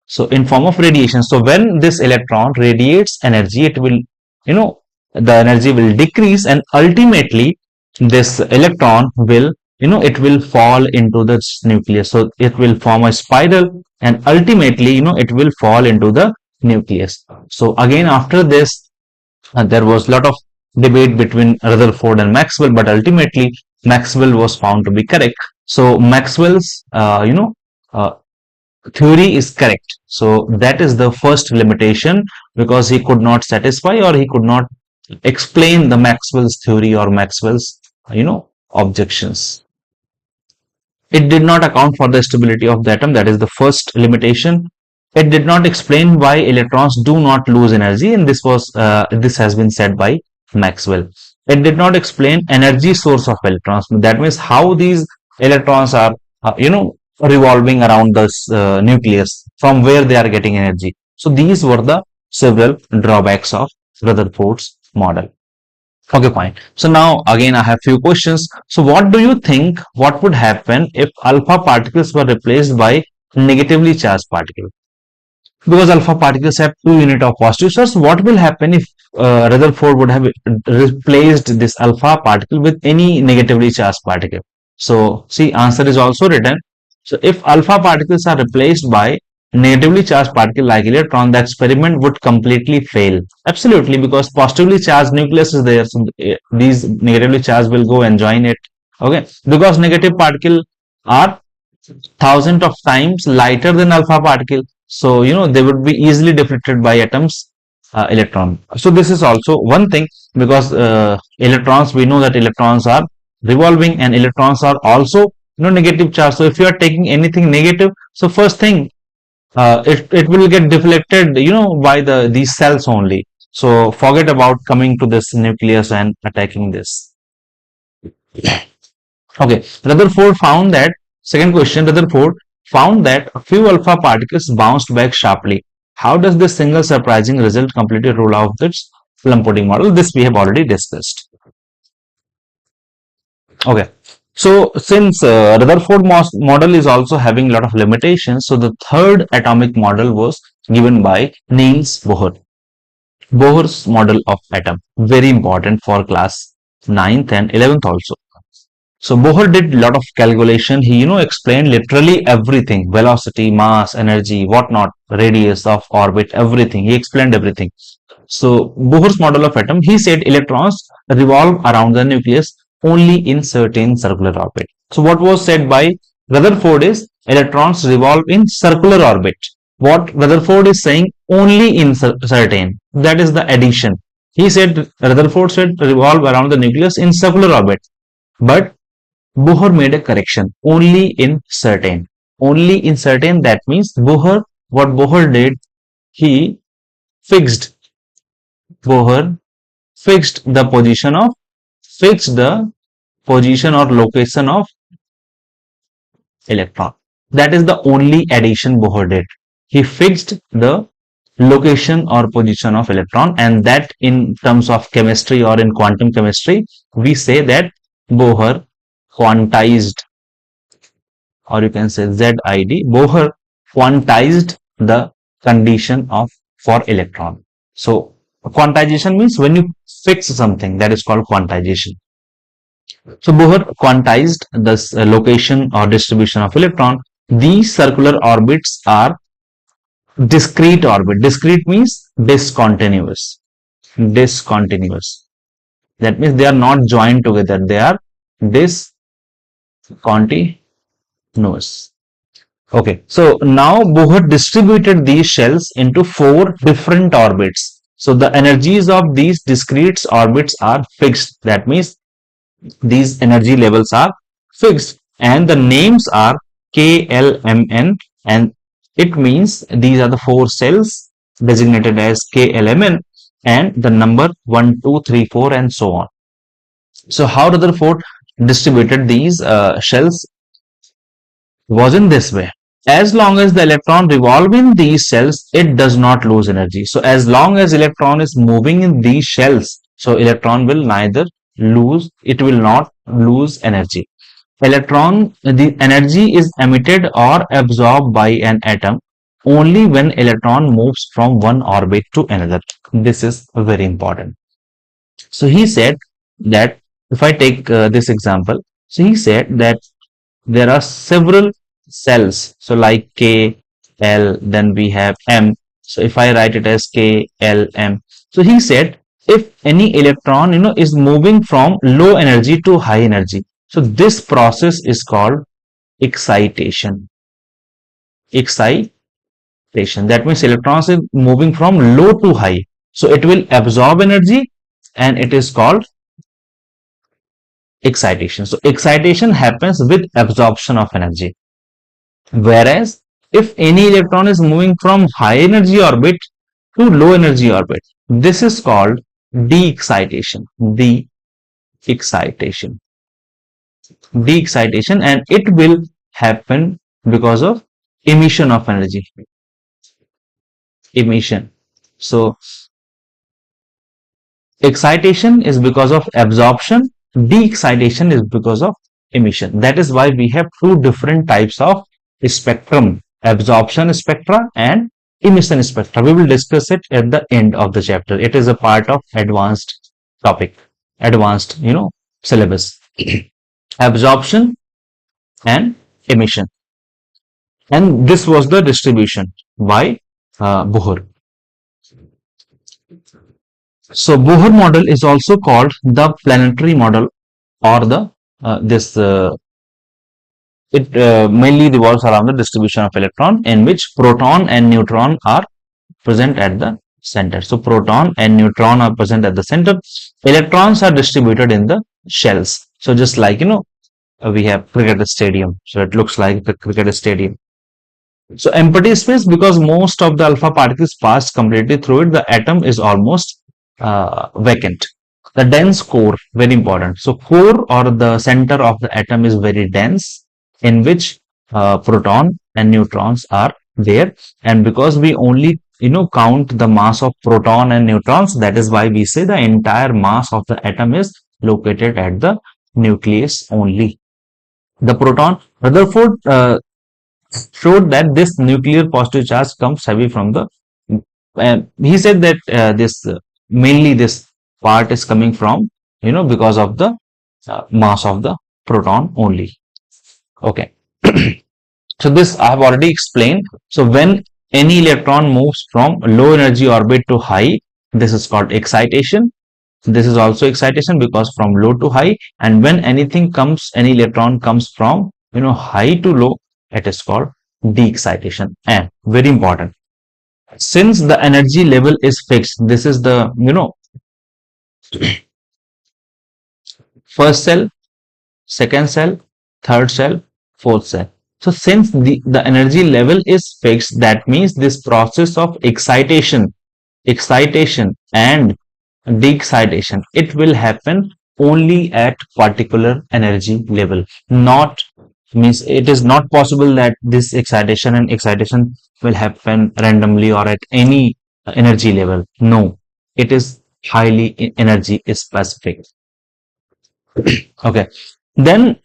So in form of radiation. So when this electron radiates energy, it will, the energy will decrease and ultimately this electron will, it will fall into the nucleus. So it will form a spiral and ultimately, it will fall into the nucleus. So again, after this, there was a lot of debate between Rutherford and Maxwell, but ultimately Maxwell was found to be correct. So Maxwell's, theory is correct. So that is the first limitation, because he could not satisfy or he could not explain the Maxwell's theory or Maxwell's, objections. It did not account for the stability of the atom. That is the first limitation. It did not explain why electrons do not lose energy, and this has been said by Maxwell. It did not explain energy source of electrons. That means how these electrons are, revolving around this nucleus, from where they are getting energy. So these were the several drawbacks of Rutherford's model. Okay, fine. So now again I have few questions. So what do you think, what would happen if alpha particles were replaced by negatively charged particles? Because alpha particles have 2 units of positive charge, what will happen if Rutherford would have replaced this alpha particle with any negatively charged particle? So see, answer is also written. So if alpha particles are replaced by negatively charged particle like electron, the experiment would completely fail. Absolutely, because positively charged nucleus is there, so these negatively charged will go and join it. Okay, because negative particle are thousand of times lighter than alpha particle, so they would be easily deflected by atoms electron. So this is also one thing, because electrons, we know that electrons are revolving and electrons are also negative charge. So if you are taking anything negative, so first thing, it will get deflected by these cells only. So forget about coming to this nucleus and attacking this. Okay, Rutherford found that, second question, Rutherford found that a few alpha particles bounced back sharply. How does this single surprising result completely rule out this plum pudding model? This we have already discussed. Okay, so since Rutherford model is also having a lot of limitations, so the third atomic model was given by Niels Bohr. Bohr's model of atom, very important for class 9th and 11th also. So Bohr did a lot of calculation. He, explained literally everything: velocity, mass, energy, whatnot, radius of orbit, everything. He explained everything. So Bohr's model of atom, he said electrons revolve around the nucleus only in certain circular orbit. So what was said by Rutherford is electrons revolve in circular orbit. What Rutherford is saying, only in certain. That is the addition. He said, Rutherford said revolve around the nucleus in circular orbit. But Bohr made a correction, only in certain. Only in certain, that means what Bohr did, he fixed, Bohr fixed the position or location of electron. That is the only addition Bohr did. He fixed the location or position of electron, and that in terms of chemistry or in quantum chemistry, we say that Bohr quantized, or you can say ZID, Bohr quantized the condition for electron. So quantization means when you fix something, that is called quantization. So Bohr quantized the location or distribution of electron. These circular orbits are discrete orbit. Discrete means discontinuous. Discontinuous. That means they are not joined together. They are discontinuous. Okay. So now Bohr distributed these shells into 4 different orbits. So the energies of these discrete orbits are fixed. That means these energy levels are fixed, and the names are KLMN, and it means these are the 4 cells designated as KLMN, and the number 1, 2, 3, 4, and so on. So how Rutherford distributed these shells was in this way. As long as the electron revolve in these cells, it does not lose energy. So as long as electron is moving in these shells, so electron will neither lose, it will not lose energy. The energy is emitted or absorbed by an atom only when electron moves from one orbit to another. This is very important. So he said that, if I take this example, so he said that there are several cells, so like K, L, then we have M. So if I write it as K, L, M, so he said if any electron is moving from low energy to high energy, so this process is called excitation. Excitation, that means electrons is moving from low to high, so it will absorb energy, and it is called excitation. So excitation happens with absorption of energy. Whereas if any electron is moving from high energy orbit to low energy orbit, this is called de-excitation. De-excitation. De-excitation, and it will happen because of emission of energy. Emission. So excitation is because of absorption, de-excitation is because of emission. That is why we have 2 different types of spectrum: absorption spectra and emission spectra. We will discuss it at the end of the chapter. It is a part of advanced topic, advanced syllabus. Absorption and emission. And this was the distribution by Bohr. So Bohr model is also called the planetary model, or the this it mainly revolves around the distribution of electron, in which proton and neutron are present at the center. So proton and neutron are present at the center. Electrons are distributed in the shells. So just like we have cricket stadium. So it looks like the cricket stadium. So empty space, because most of the alpha particles pass completely through it, the atom is almost vacant. The dense core, very important. So core, or the center of the atom, is very dense, in which proton and neutrons are there. And because we only count the mass of proton and neutrons, that is why we say the entire mass of the atom is located at the nucleus only. The proton, Rutherford showed that this nuclear positive charge comes heavy from the he said that this mainly this part is coming from because of the mass of the proton only. Okay. So this I have already explained. So when any electron moves from low energy orbit to high, this is called excitation. This is also excitation, because from low to high. And when any electron comes from high to low, it is called de-excitation. And very important, since the energy level is fixed, this is the first cell, second cell, third cell, fourth cell. So since the energy level is fixed, that means this process of excitation and de-excitation, it will happen only at particular energy level. Not means it is not possible that this excitation and excitation will happen randomly or at any energy level. No, it is highly energy specific. Okay, then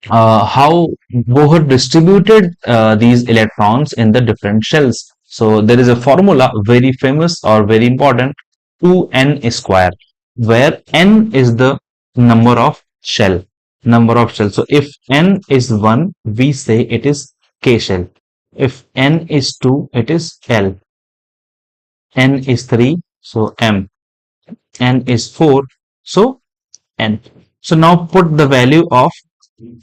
how Bohr distributed these electrons in the different shells. So there is a formula, very famous or very important, 2n square, where n is the number of shell. So if n is 1, we say it is K shell. If n is 2, it is L. N is 3, so M. N is 4, so N. So now put the value of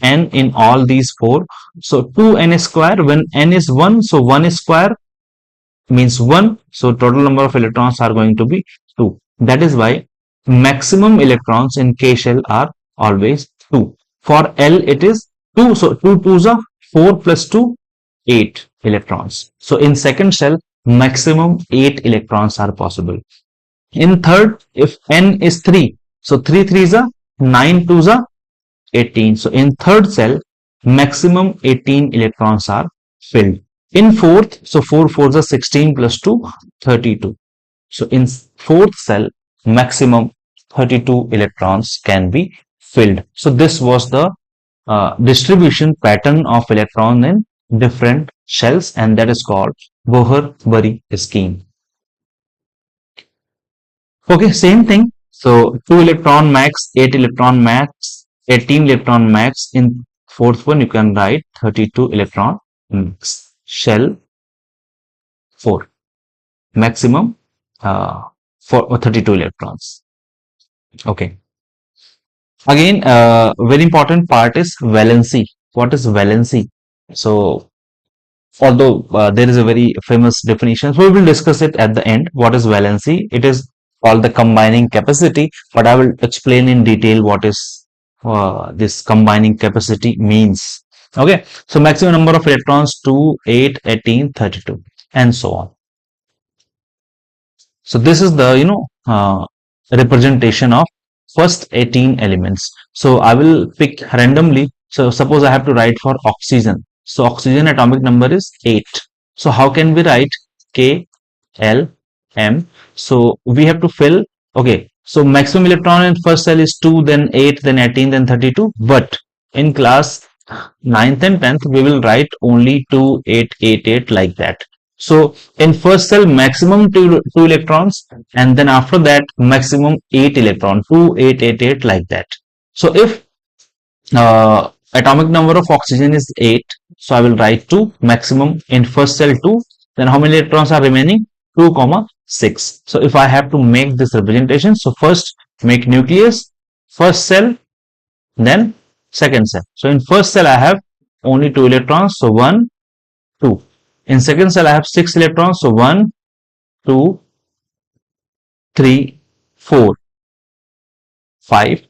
n in all these four. So 2n square, when n is 1, so 1 square means 1. So total number of electrons are going to be 2. That is why maximum electrons in K shell are always 2. For L it is 2. So 2 2s are 4 plus 2, 8 electrons. So in second shell, maximum 8 electrons are possible. In third, if n is 3, so 3 3s are 9 2s are 18. So in third cell, maximum 18 electrons are filled. In fourth, so 4 4s are 16 plus 2, 32. So in fourth cell, maximum 32 electrons can be filled. So this was the distribution pattern of electron in different shells, and that is called Bohr-Bury scheme. Okay, same thing. So 2 electron max, 8 electron max, 18 electron max. In fourth one, you can write 32 electron max. Shell 4. Maximum for 32 electrons. Okay. Again, very important part is valency. What is valency? So, although there is a very famous definition, so we will discuss it at the end. What is valency? It is called the combining capacity, but I will explain in detail what is this combining capacity means. Okay, so maximum number of electrons 2, 8, 18, 32, and so on. So this is the representation of first 18 elements. So I will pick randomly. So suppose I have to write for oxygen. So oxygen atomic number is 8. So how can we write K, L, M? So we have to fill. Okay, so maximum electron in first cell is 2, then 8, then 18, then 32. But in class 9th and 10th, we will write only 2, 8, 8, 8 like that. So in first cell, maximum 2 electrons, and then after that, maximum 8 electron, 2, 8, 8, 8 like that. So if atomic number of oxygen is 8, So I will write 2, maximum in first cell 2. Then how many electrons are remaining? 2, 6. So if I have to make this representation, so first make nucleus, first cell, then second cell. So in first cell I have only 2 electrons, so 1, 2. In second cell I have 6 electrons, so 1, 2, 3, 4, 5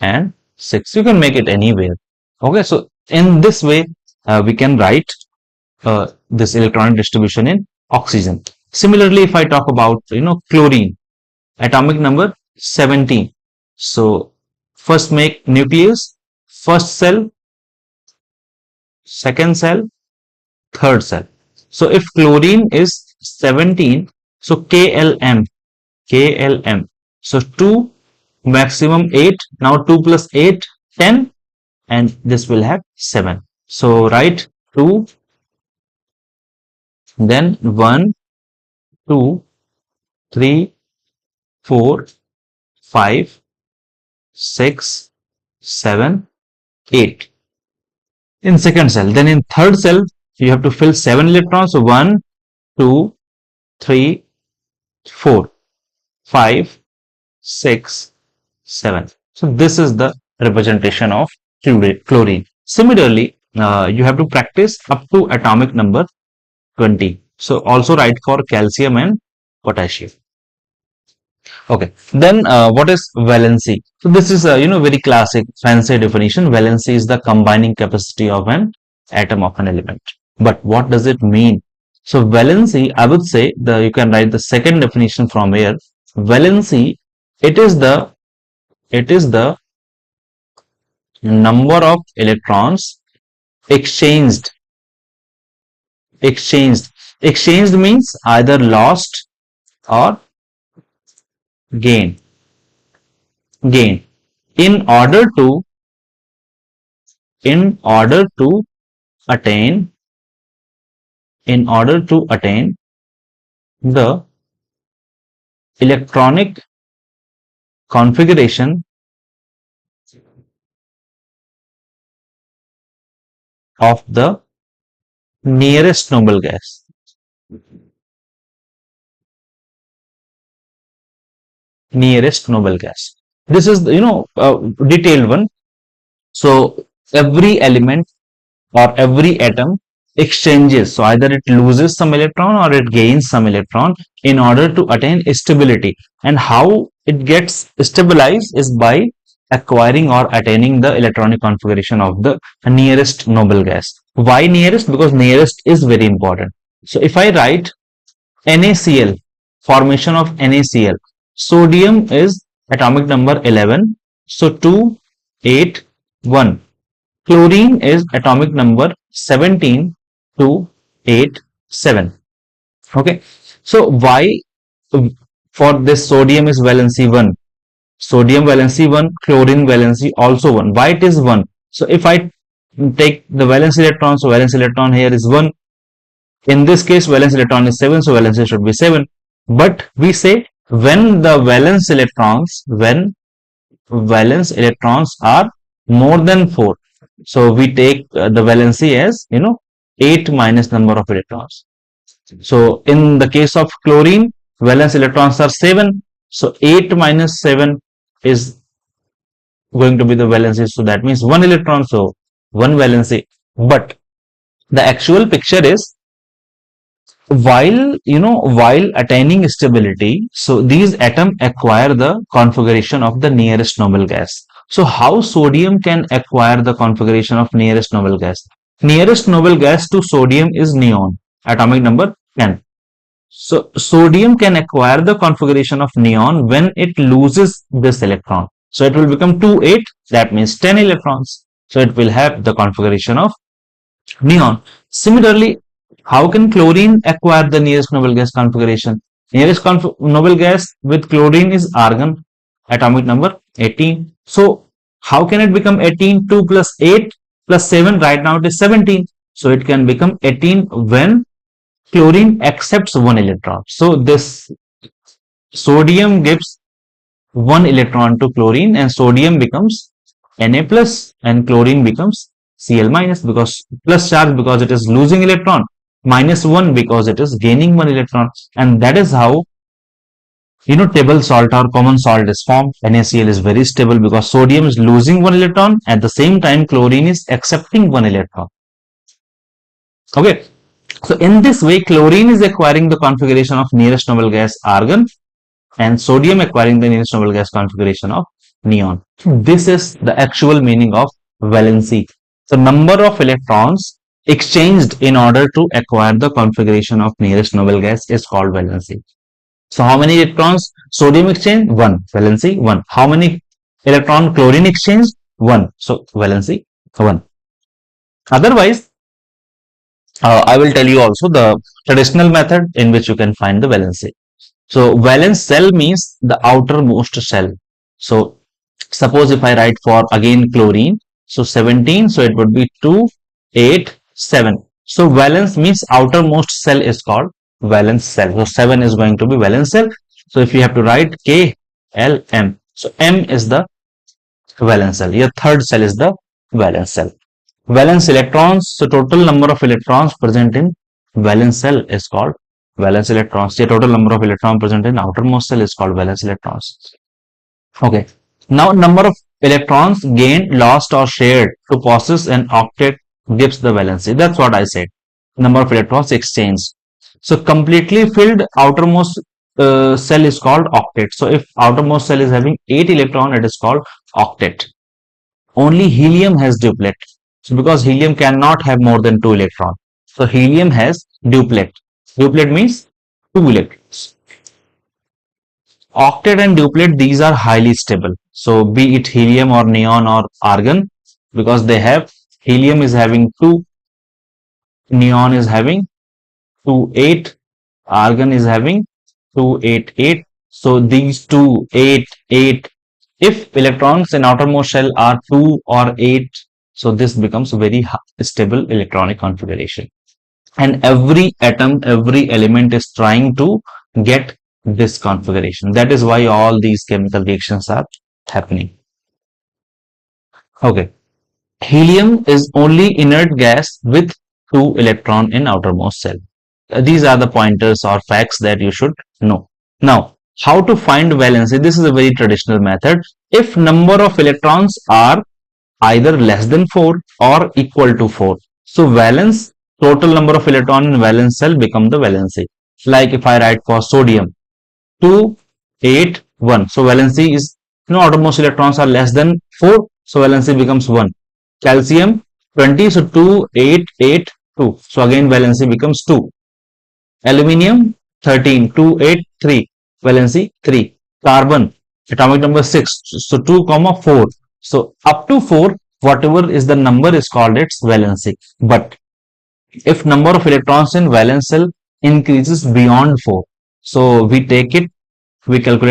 and 6. You can make it anywhere. Okay, so in this way we can write this electronic distribution in oxygen. Similarly, if I talk about chlorine, atomic number 17. So first make nucleus, first cell, second cell, third cell. So if chlorine is 17, so KLM, so 2, maximum 8, now 2 plus 8, 10, and this will have 7. So write 2, then 1, 2, 3, 4, 5, 6, 7, 8 in second cell. Then in third cell, you have to fill 7 electrons. So 1, 2, 3, 4, 5, 6, 7. So this is the representation of chlorine. Similarly, you have to practice up to atomic number 20. So also write for calcium and potassium. Okay, then what is valency? So this is a very classic fancy definition. Valency is the combining capacity of an atom of an element. But what does it mean? So valency, I would say you can write the second definition from here. Valency, it is the number of electrons exchanged. Exchanged means either lost or gained in order to attain the electronic configuration of the nearest noble gas. This is detailed one. So every element or every atom exchanges, so either it loses some electron or it gains some electron in order to attain stability. And how it gets stabilized is by acquiring or attaining the electronic configuration of the nearest noble gas. Why nearest? Because nearest is very important. So if I write NaCl, formation of NaCl, sodium is atomic number 11, so 2, 8, 1. Chlorine is atomic number 17, 2, 8, 7. Okay, so why for this sodium is valency 1, chlorine valency also 1. Why it is 1? So if I take the valence electron, so valence electron here is 1. In this case, valence electron is 7, so valency should be 7. But we say when the valence electrons are more than 4, so we take the valency as 8 minus number of electrons. So in the case of chlorine, valence electrons are 7, so 8 minus 7 is going to be the valency, so that means 1 electron, so 1 valency. But the actual picture is, while attaining stability, so these atoms acquire the configuration of the nearest noble gas. So how sodium can acquire the configuration of nearest noble gas? Nearest noble gas to sodium is neon, atomic number 10. So sodium can acquire the configuration of neon when it loses this electron. So it will become 2, 8, that means 10 electrons. So it will have the configuration of neon. Similarly, how can chlorine acquire the nearest noble gas configuration? Nearest noble gas with chlorine is argon, atomic number 18. So how can it become 18? 2 plus 8 plus 7, right now it is 17. So it can become 18 when chlorine accepts 1 electron. So this sodium gives 1 electron to chlorine and sodium becomes Na plus and chlorine becomes Cl minus because plus charge because it is losing electron, minus 1 because it is gaining 1 electron. And that is how table salt or common salt is formed. NaCl is very stable because sodium is losing 1 electron, at the same time chlorine is accepting 1 electron. Okay, so in this way chlorine is acquiring the configuration of nearest noble gas argon and sodium acquiring the nearest noble gas configuration of neon. This is the actual meaning of valency. The number of electrons exchanged in order to acquire the configuration of nearest noble gas is called valency. So how many electrons sodium exchange? 1. Valency 1. How many electron chlorine exchange? 1. So valency 1. Otherwise, I will tell you also the traditional method in which you can find the valency. So valence shell means the outermost shell. So suppose if I write for again chlorine, so 17, so it would be 2, 8, 7. So valence means outermost cell is called valence cell. So 7 is going to be valence cell. So if you have to write K, L, M. So M is the valence cell. Your third cell is the valence cell. Valence electrons. So total number of electrons present in valence cell is called valence electrons. The total number of electrons present in outermost cell is called valence electrons. Okay. Now number of electrons gained, lost or shared to possess an octet gives the valency. That's what I said. Number of electrons exchanged. So completely filled outermost cell is called octet. So if outermost cell is having 8 electron, it is called octet. Only helium has duplet. So because helium cannot have more than 2 electrons. So helium has duplet. Duplet means 2 electrons. Octet and duplet, these are highly stable. So be it helium or neon or argon, because they have helium is having 2, neon is having 2, 8, argon is having 2, 8, 8. So these 2, 8, 8, if electrons in outermost shell are 2 or 8, so this becomes a very stable electronic configuration. And every atom, every element is trying to get this configuration. That is why all these chemical reactions are happening. Okay. Helium is only inert gas with 2 electron in outermost cell. These are the pointers or facts that you should know. Now, how to find valency? This is a very traditional method. If number of electrons are either less than 4 or equal to 4. So valence, total number of electron in valence cell become the valency. Like if I write for sodium, 2, 8, 1. So valency is, outermost electrons are less than 4. So valency becomes 1. Calcium, 20. So 2, 8, 8, 2. So again valency becomes 2. Aluminium, 13. 2, 8, 3. Valency 3. Carbon, atomic number 6. So 2, 4. So up to 4, whatever is the number is called its valency. But if number of electrons in valence cell increases beyond 4, so we calculate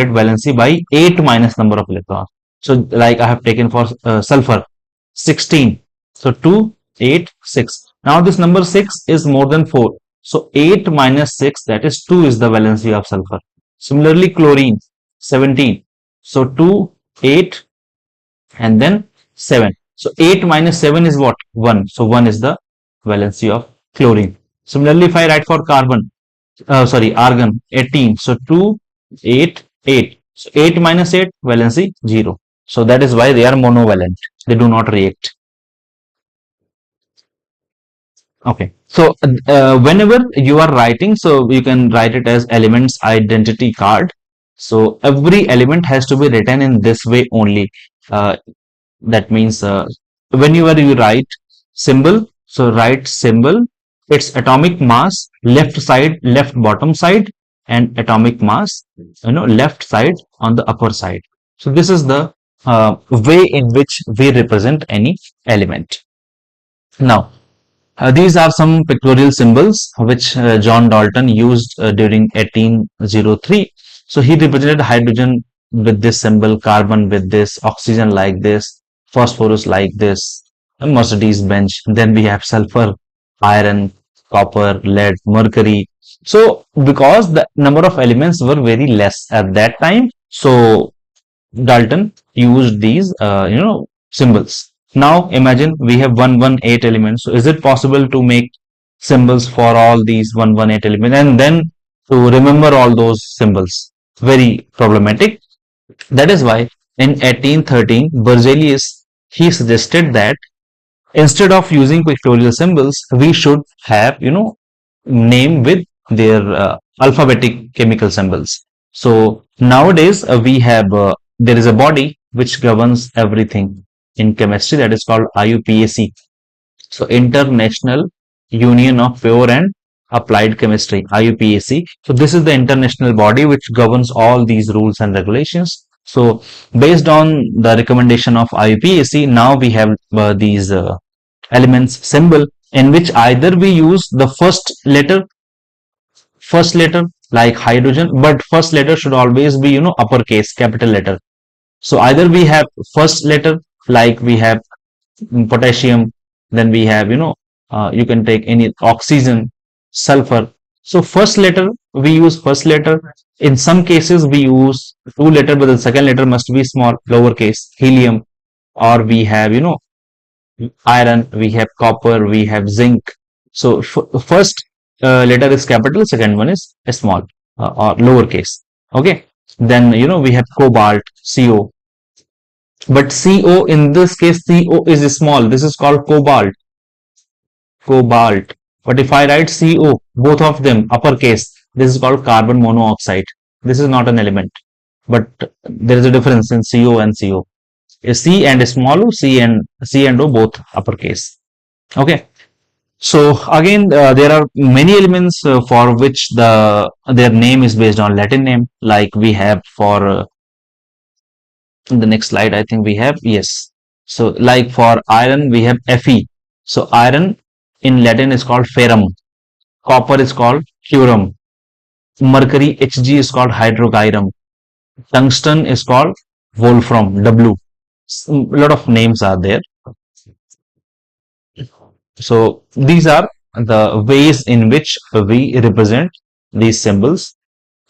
valency by 8 minus number of electrons. So like I have taken for sulfur, 16. So 2, 8, 6. Now this number 6 is more than 4. So 8 minus 6, that is 2 is the valency of sulfur. Similarly chlorine, 17. So 2, 8 and then 7. So 8 minus 7 is what? 1. So 1 is the valency of chlorine. Similarly, if I write for carbon, argon, 18. So 2, 8, 8. So 8 minus 8, valency 0. So that is why they are monovalent. They do not react. Okay. So whenever you are writing, so you can write it as elements identity card. So every element has to be written in this way only. That means whenever you write symbol, so write symbol, its atomic mass, left side, left bottom side, and atomic mass, left side on the upper side. So this is the way in which we represent any element. Now, these are some pictorial symbols which John Dalton used during 1803. So he represented hydrogen with this symbol, carbon with this, oxygen like this, phosphorus like this, a Mercedes Benz. Then we have sulfur, iron, copper, lead, mercury. So because the number of elements were very less at that time, so Dalton used these, symbols. Now imagine we have 118 elements. So is it possible to make symbols for all these 118 elements and then to remember all those symbols? Very problematic. That is why in 1813 Berzelius he suggested that instead of using pictorial symbols we should have name with their alphabetic chemical symbols. So nowadays we have there is a body which governs everything in chemistry, that is called IUPAC. So International Union of Pure and Applied Chemistry, IUPAC. So this is the international body which governs all these rules and regulations. So based on the recommendation of IUPAC, now we have these elements symbol in which either we use the first letter like hydrogen, but first letter should always be uppercase capital letter. So either we have first letter like we have potassium, then we have you can take any oxygen, sulfur. So first letter we use first letter. In some cases we use two letter, but the second letter must be small, lowercase, helium. Or we have iron, we have copper, we have zinc. So first letter is capital, second one is small or lowercase. Okay. Then we have cobalt, CO. But CO in this case, CO is small. This is called cobalt. But if I write CO, both of them uppercase, this is called carbon monoxide. This is not an element. But there is a difference in CO and CO. A C and a small o, C and O both uppercase. Okay. So again, there are many elements for which their name is based on Latin name. Like we have for in the next slide, I think we have yes. So like for iron, we have Fe. So iron in Latin is called ferrum. Copper is called curium. Mercury Hg is called hydrogyrum. Tungsten is called wolfram. W. A lot of names are there. So these are the ways in which we represent these symbols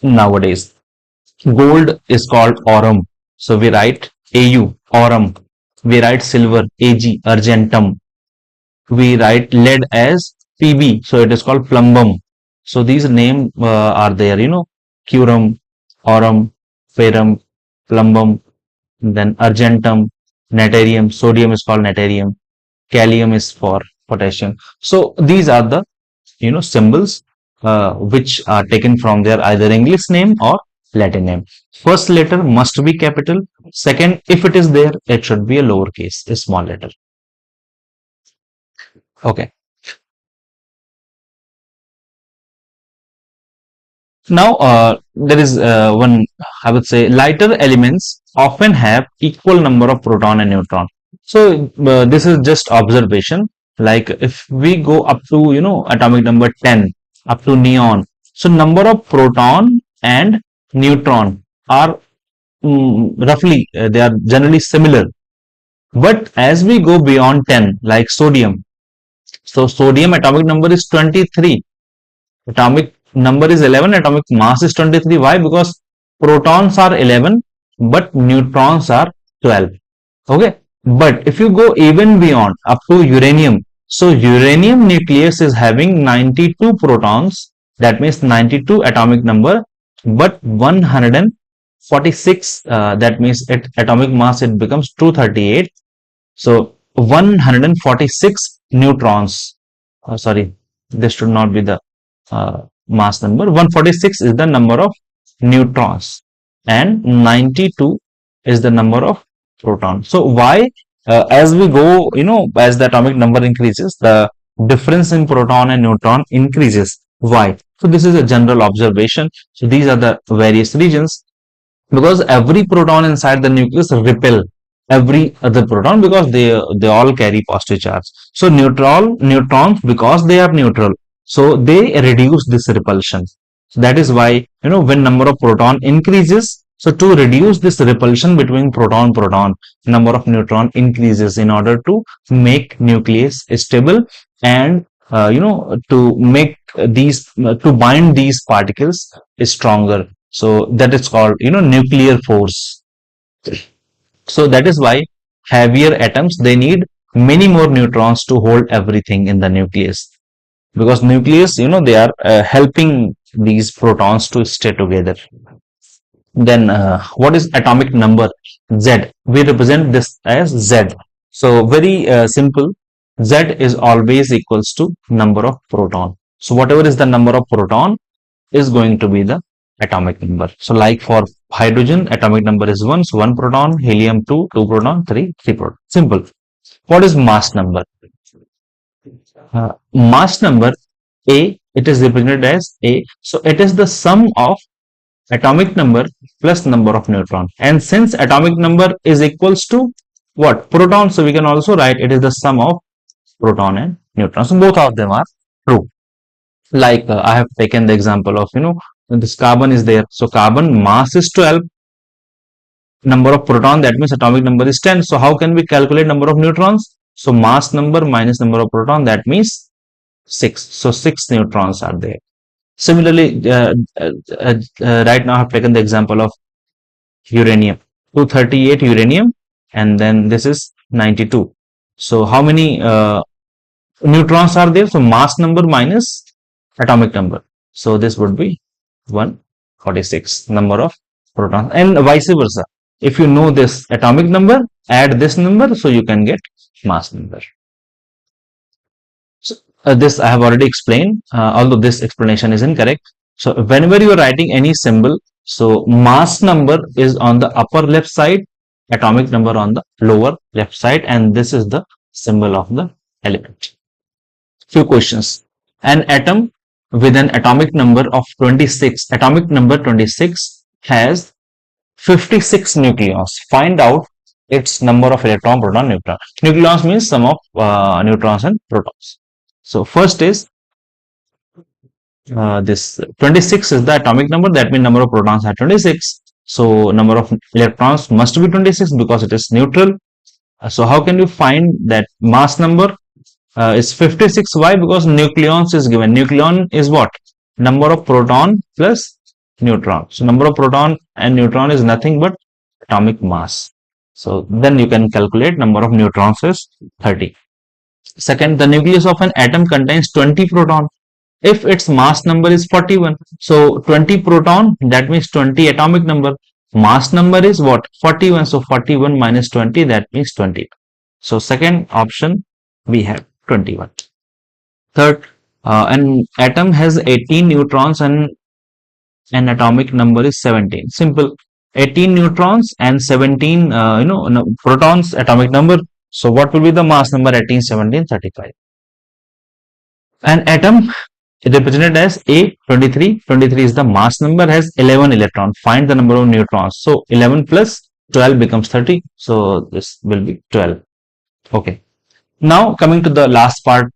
nowadays. Gold is called aurum. So we write AU, aurum. We write silver, AG, argentum. We write lead as PB. So it is called plumbum. So these names are there, curium, aurum, ferrum, plumbum, then argentum, natrium. Sodium is called natrium. Kalium is for potassium. So these are the symbols which are taken from their either English name or Latin name. First letter must be capital. Second, if it is there, it should be a lowercase, a small letter. Okay. Now there is one, I would say, lighter elements often have equal number of proton and neutron. So this is just observation. Like if we go up to atomic number 10 up to neon, so number of proton and neutron are roughly they are generally similar. But as we go beyond 10, like sodium, so sodium atomic number is 23, atomic number is 11, atomic mass is 23. Why? Because protons are 11 but neutrons are 12. Okay. But if you go even beyond up to uranium, so uranium nucleus is having 92 protons, that means 92 atomic number, but 146, that means atomic mass it becomes 238. So 146 neutrons, sorry, this should not be the mass number. 146 is the number of neutrons and 92 is the number of protons. So why as we go, as the atomic number increases, the difference in proton and neutron increases. Why? So this is a general observation. So these are the various regions, because every proton inside the nucleus repel every other proton because they all carry positive charge. So neutrons, because they are neutral, so they reduce this repulsion. So that is why when number of proton increases, so to reduce this repulsion between proton, number of neutron increases in order to make nucleus stable and to make these to bind these particles stronger. So that is called nuclear force. So that is why heavier atoms they need many more neutrons to hold everything in the nucleus, because nucleus, they are helping these protons to stay together. Then what is atomic number? Z. We represent this as Z. So very simple. Z is always equals to number of proton. So whatever is the number of proton is going to be the atomic number. So like for hydrogen, atomic number is 1. So 1 proton, helium 2, 2 proton, 3 proton. Simple. What is mass number? Mass number A, it is represented as A. So it is the sum of atomic number plus number of neutron. And since atomic number is equals to what? Proton. So we can also write it is the sum of proton and neutron. So both of them are true. Like I have taken the example of, this carbon is there. So carbon mass is 12. Number of proton, that means atomic number is 10. So how can we calculate number of neutrons? So mass number minus number of proton, that means 6. So 6 neutrons are there. Similarly, right now I have taken the example of uranium. 238 uranium, and then this is 92. So how many neutrons are there? So mass number minus atomic number. So this would be 146 number of protons, and vice versa. If you know this atomic number, add this number, so you can get mass number. So this I have already explained, although this explanation is incorrect. So whenever you are writing any symbol, so mass number is on the upper left side, atomic number on the lower left side, and this is the symbol of the element. Few questions. An atom with an atomic number of 26, atomic number 26 has 56 nucleons. Find out its number of electron, proton, neutron. Nucleons means sum of neutrons and protons. So first is this 26 is the atomic number, that means number of protons are 26. So number of electrons must be 26 because it is neutral. So how can you find that mass number is 56? Why? Because nucleons is given. Nucleon is what? Number of proton plus neutron. So number of proton and neutron is nothing but atomic mass. So then you can calculate number of neutrons is 30. Second, the nucleus of an atom contains 20 proton. If its mass number is 41, so 20 proton, that means 20 atomic number. Mass number is what? 41. So 41 minus 20, that means 20. So second option we have 21. Third, an atom has 18 neutrons and an atomic number is 17. Simple. 18 neutrons and 17 protons, atomic number. So what will be the mass number? 18, 17, 35. An atom represented as A23. 23 is the mass number, has 11 electrons. Find the number of neutrons. So 11 plus 12 becomes 30. So this will be 12. Okay. Now coming to the last part.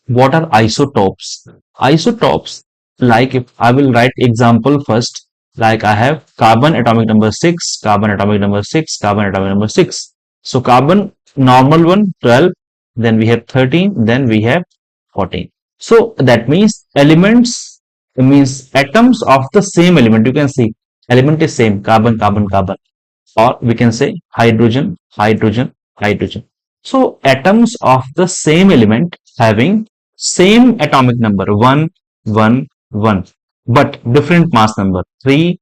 What are isotopes? Isotopes, like if I will write example first, like I have carbon atomic number 6, carbon atomic number 6, carbon atomic number 6. So carbon normal one 12, then we have 13, then we have 14. So that means elements, means atoms of the same element. You can see element is same, carbon, carbon, carbon, or we can say hydrogen, hydrogen, hydrogen. So atoms of the same element having same atomic number 1, 1, 1, but different mass number 3,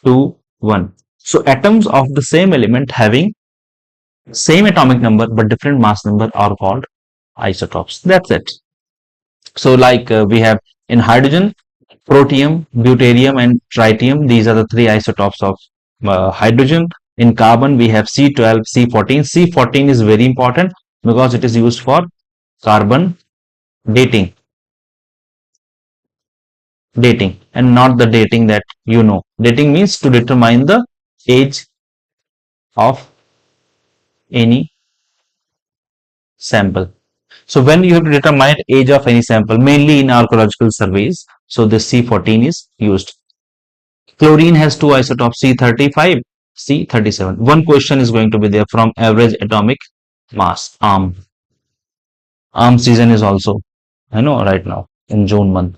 2, 1. So atoms of the same element having same atomic number but different mass number are called isotopes. That's it. So like we have in hydrogen, protium, deuterium and tritium. These are the three isotopes of hydrogen. In carbon we have C12, C14. C14 is very important because it is used for carbon dating and not the dating that you know. Dating means to determine the age of any sample. So when you have to determine age of any sample, mainly in archaeological surveys, so this C14 is used. Chlorine has two isotopes, C35, C37. One question is going to be there from average atomic mass, ARM. ARM season is also, I know, right now in June month.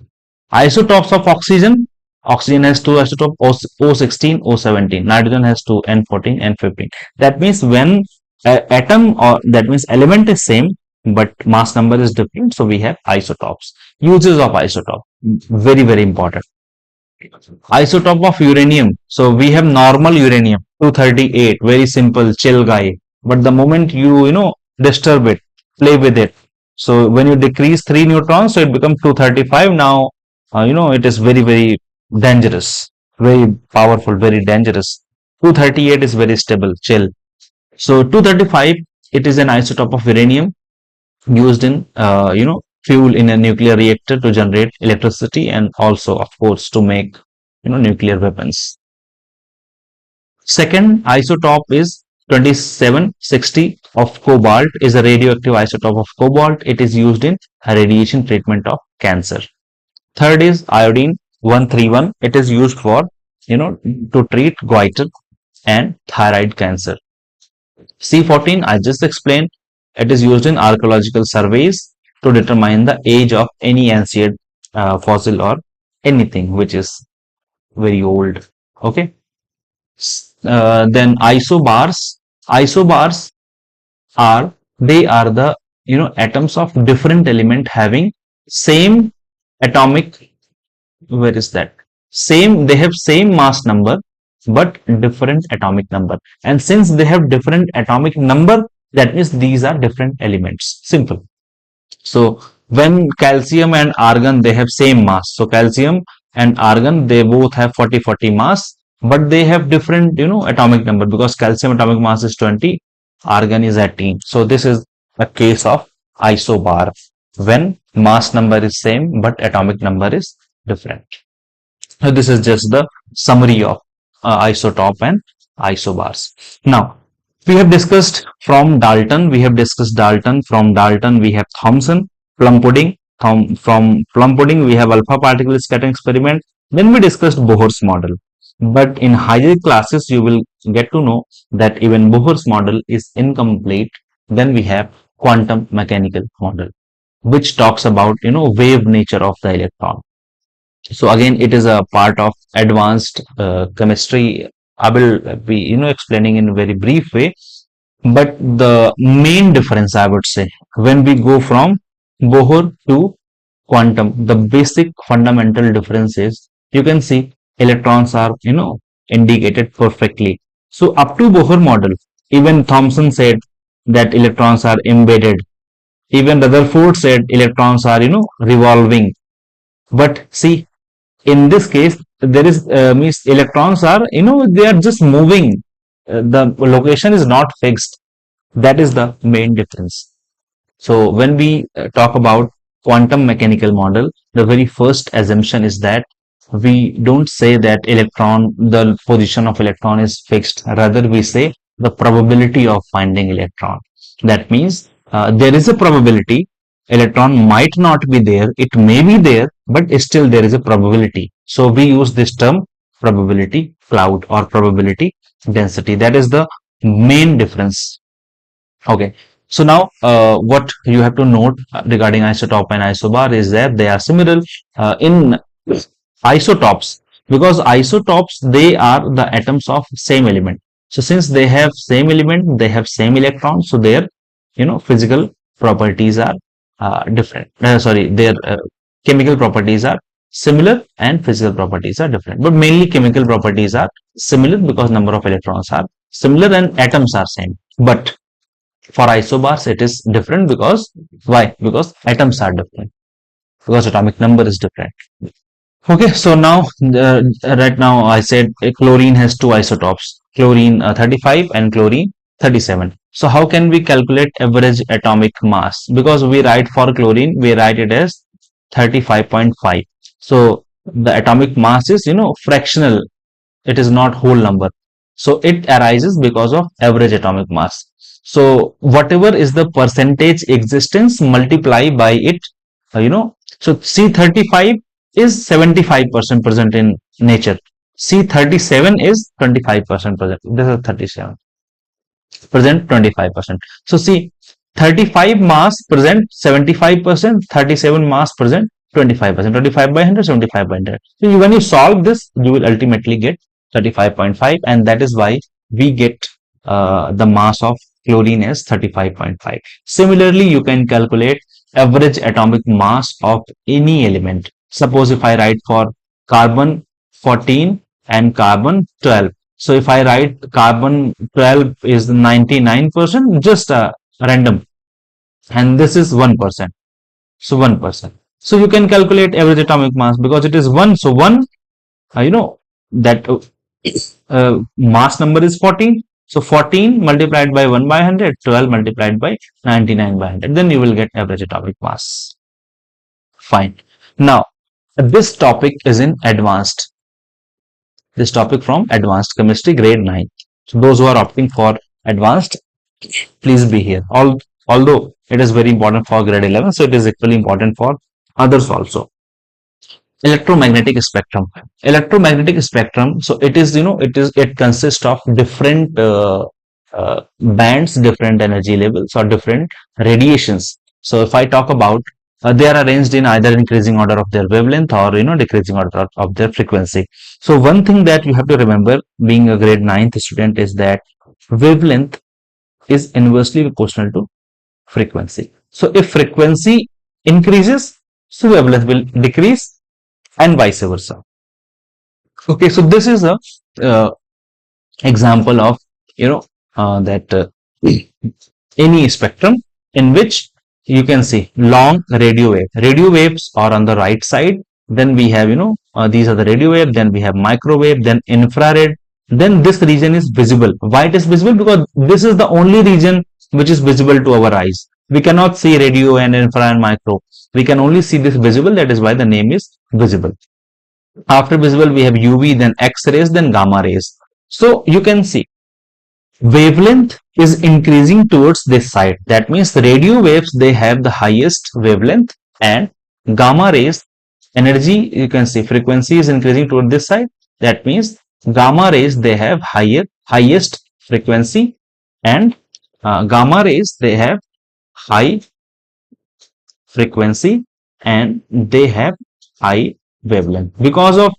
Isotopes of oxygen. Oxygen has two isotopes, O16, O17. Nitrogen has two, N14, N15. That means when atom, or that means element is same, but mass number is different. So we have isotopes. Uses of isotope, very, very important. Isotope of uranium. So we have normal uranium, 238, very simple, chill guy. But the moment you disturb it, play with it. So when you decrease 3 neutrons, so it becomes 235. Now, it is very, very dangerous, very powerful, very dangerous. 238 is very stable, chill. So 235, it is an isotope of uranium used in, fuel in a nuclear reactor to generate electricity, and also, of course, to make, nuclear weapons. Second isotope is 2760 of cobalt, is a radioactive isotope of cobalt. It is used in radiation treatment of cancer. Third is iodine 131. It is used for, to treat goiter and thyroid cancer. C14, I just explained, it is used in archaeological surveys to determine the age of any ancient fossil or anything which is very old. Okay. Then isobars. Isobars are, they are the, atoms of different element having same atomic, where is that? Same, they have same mass number, but different atomic number. And since they have different atomic number, that means these are different elements. Simple. So when calcium and argon, they have same mass. So calcium and argon, they both have 40-40 mass, but they have different, atomic number, because calcium atomic mass is 20, argon is 18. So this is a case of isobar, when mass number is same, but atomic number is different. So this is just the summary of isotope and isobars. Now, we have discussed from Dalton, from Dalton we have Thomson, plum pudding, from plum pudding we have alpha particle scattering experiment. Then we discussed Bohr's model. But in higher classes, you will get to know that even Bohr's model is incomplete. Then we have quantum mechanical model, which talks about, wave nature of the electron. So again, it is a part of advanced chemistry. I will be, explaining in a very brief way. But the main difference, I would say, when we go from Bohr to quantum, the basic fundamental difference is, you can see electrons are, indicated perfectly. So up to Bohr model, even Thomson said that electrons are embedded. Even Rutherford said electrons are, revolving. But see, in this case, there is, means electrons are, they are just moving. The location is not fixed. That is the main difference. So when we talk about quantum mechanical model, the very first assumption is that we don't say that the position of electron is fixed. Rather, we say the probability of finding electron. That means there is a probability electron might not be there. It may be there, but still there is a probability. So we use this term probability cloud or probability density. That is the main difference. Okay. So now what you have to note regarding isotope and isobar is that they are similar in isotopes, because isotopes, they are the atoms of same element. So since they have same element, they have same electron, so their physical properties are different. Sorry, their chemical properties are similar and physical properties are different. But mainly chemical properties are similar because number of electrons are similar and atoms are same. But for isobars, it is different because why? Because atoms are different. Because atomic number is different. Okay, so now right now I said chlorine has two isotopes, chlorine 35 and chlorine 37. So how can we calculate average atomic mass? Because we write for chlorine, we write it as 35.5. So the atomic mass is, fractional. It is not whole number. So it arises because of average atomic mass. So whatever is the percentage existence, multiply by it, so C35 is 75% present in nature. C37 is 25% present. This is 37 present 25%. So see, 35 mass present 75%, 37 mass present 25%. 25 by 100, 75 by 100. So when you solve this, you will ultimately get 35.5, and that is why we get the mass of chlorine as 35.5. Similarly, you can calculate average atomic mass of any element. Suppose if I write for carbon 14 and carbon 12. So if I write carbon 12 is 99%, just random, and this is 1%. So 1%. So you can calculate average atomic mass because it is 1. So 1, you know, that mass number is 14. So 14 multiplied by 1 by 100, 12 multiplied by 99 by 100. Then you will get average atomic mass. Fine. Now, this topic is in advanced. This topic from advanced chemistry grade 9. So those who are opting for advanced, please be here. Although it is very important for grade 11, so it is equally important for others also. Electromagnetic spectrum. Electromagnetic spectrum, so it is, it consists of different bands, different energy levels, or different radiations. So if I talk about, they are arranged in either increasing order of their wavelength or decreasing order of their frequency. So one thing that you have to remember, being a grade 9th student, is that wavelength is inversely proportional to frequency. So if frequency increases, so wavelength will decrease, and vice versa. Okay, so this is a example of that any spectrum in which you can see long radio wave. Radio waves are on the right side. Then we have these are the radio wave. Then we have microwave. Then infrared. Then this region is visible. Why it is visible? Because this is the only region which is visible to our eyes. We cannot see radio and infra and micro. We can only see this visible. That is why the name is visible. After visible, we have UV, then X-rays, then gamma rays. So you can see wavelength is increasing towards this side. That means the radio waves, they have the highest wavelength, and gamma rays energy, you can see frequency is increasing toward this side. That means gamma rays, they have highest frequency, and gamma rays, they have high frequency, and they have high wavelength. Because of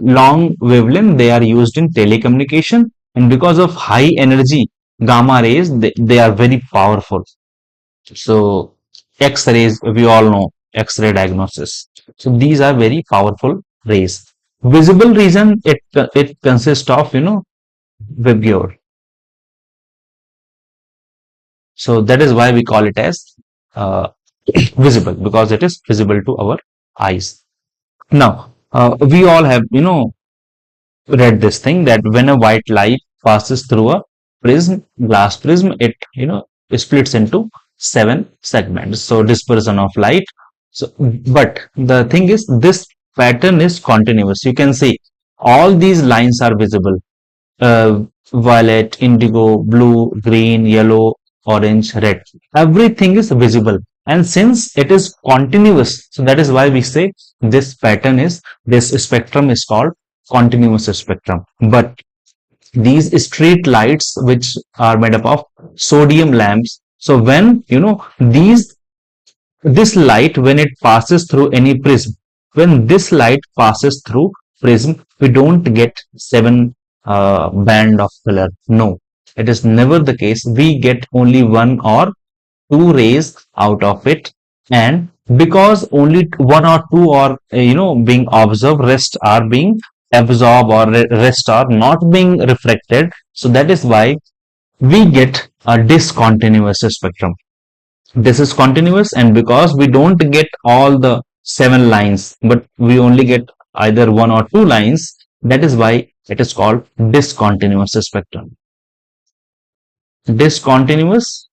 long wavelength, they are used in telecommunication, and because of high energy gamma rays, they are very powerful. So X-rays, we all know X-ray diagnosis. So these are very powerful rays. Visible region, it consists of Vibgyor. So that is why we call it as visible, because it is visible to our eyes. Now, we all have, read this thing that when a white light passes through a glass prism, it, splits into 7 segments. So dispersion of light. So, but the thing is, this pattern is continuous. You can see all these lines are visible. Violet, indigo, blue, green, yellow, orange, red. Everything is visible. And since it is continuous, so that is why we say this spectrum is called continuous spectrum. But these street lights, which are made up of sodium lamps, so when this light, when it passes through any prism, when this light passes through prism, we don't get 7 band of color. No, it is never the case. We get only 1 or 2 rays out of it, and because only 1 or 2 are being observed, rest are being absorbed, or rest are not being reflected. So that is why we get a discontinuous spectrum. This is continuous, and because we don't get all the 7 lines, but we only get either 1 or 2 lines, that is why it is called discontinuous spectrum. Discontinuous.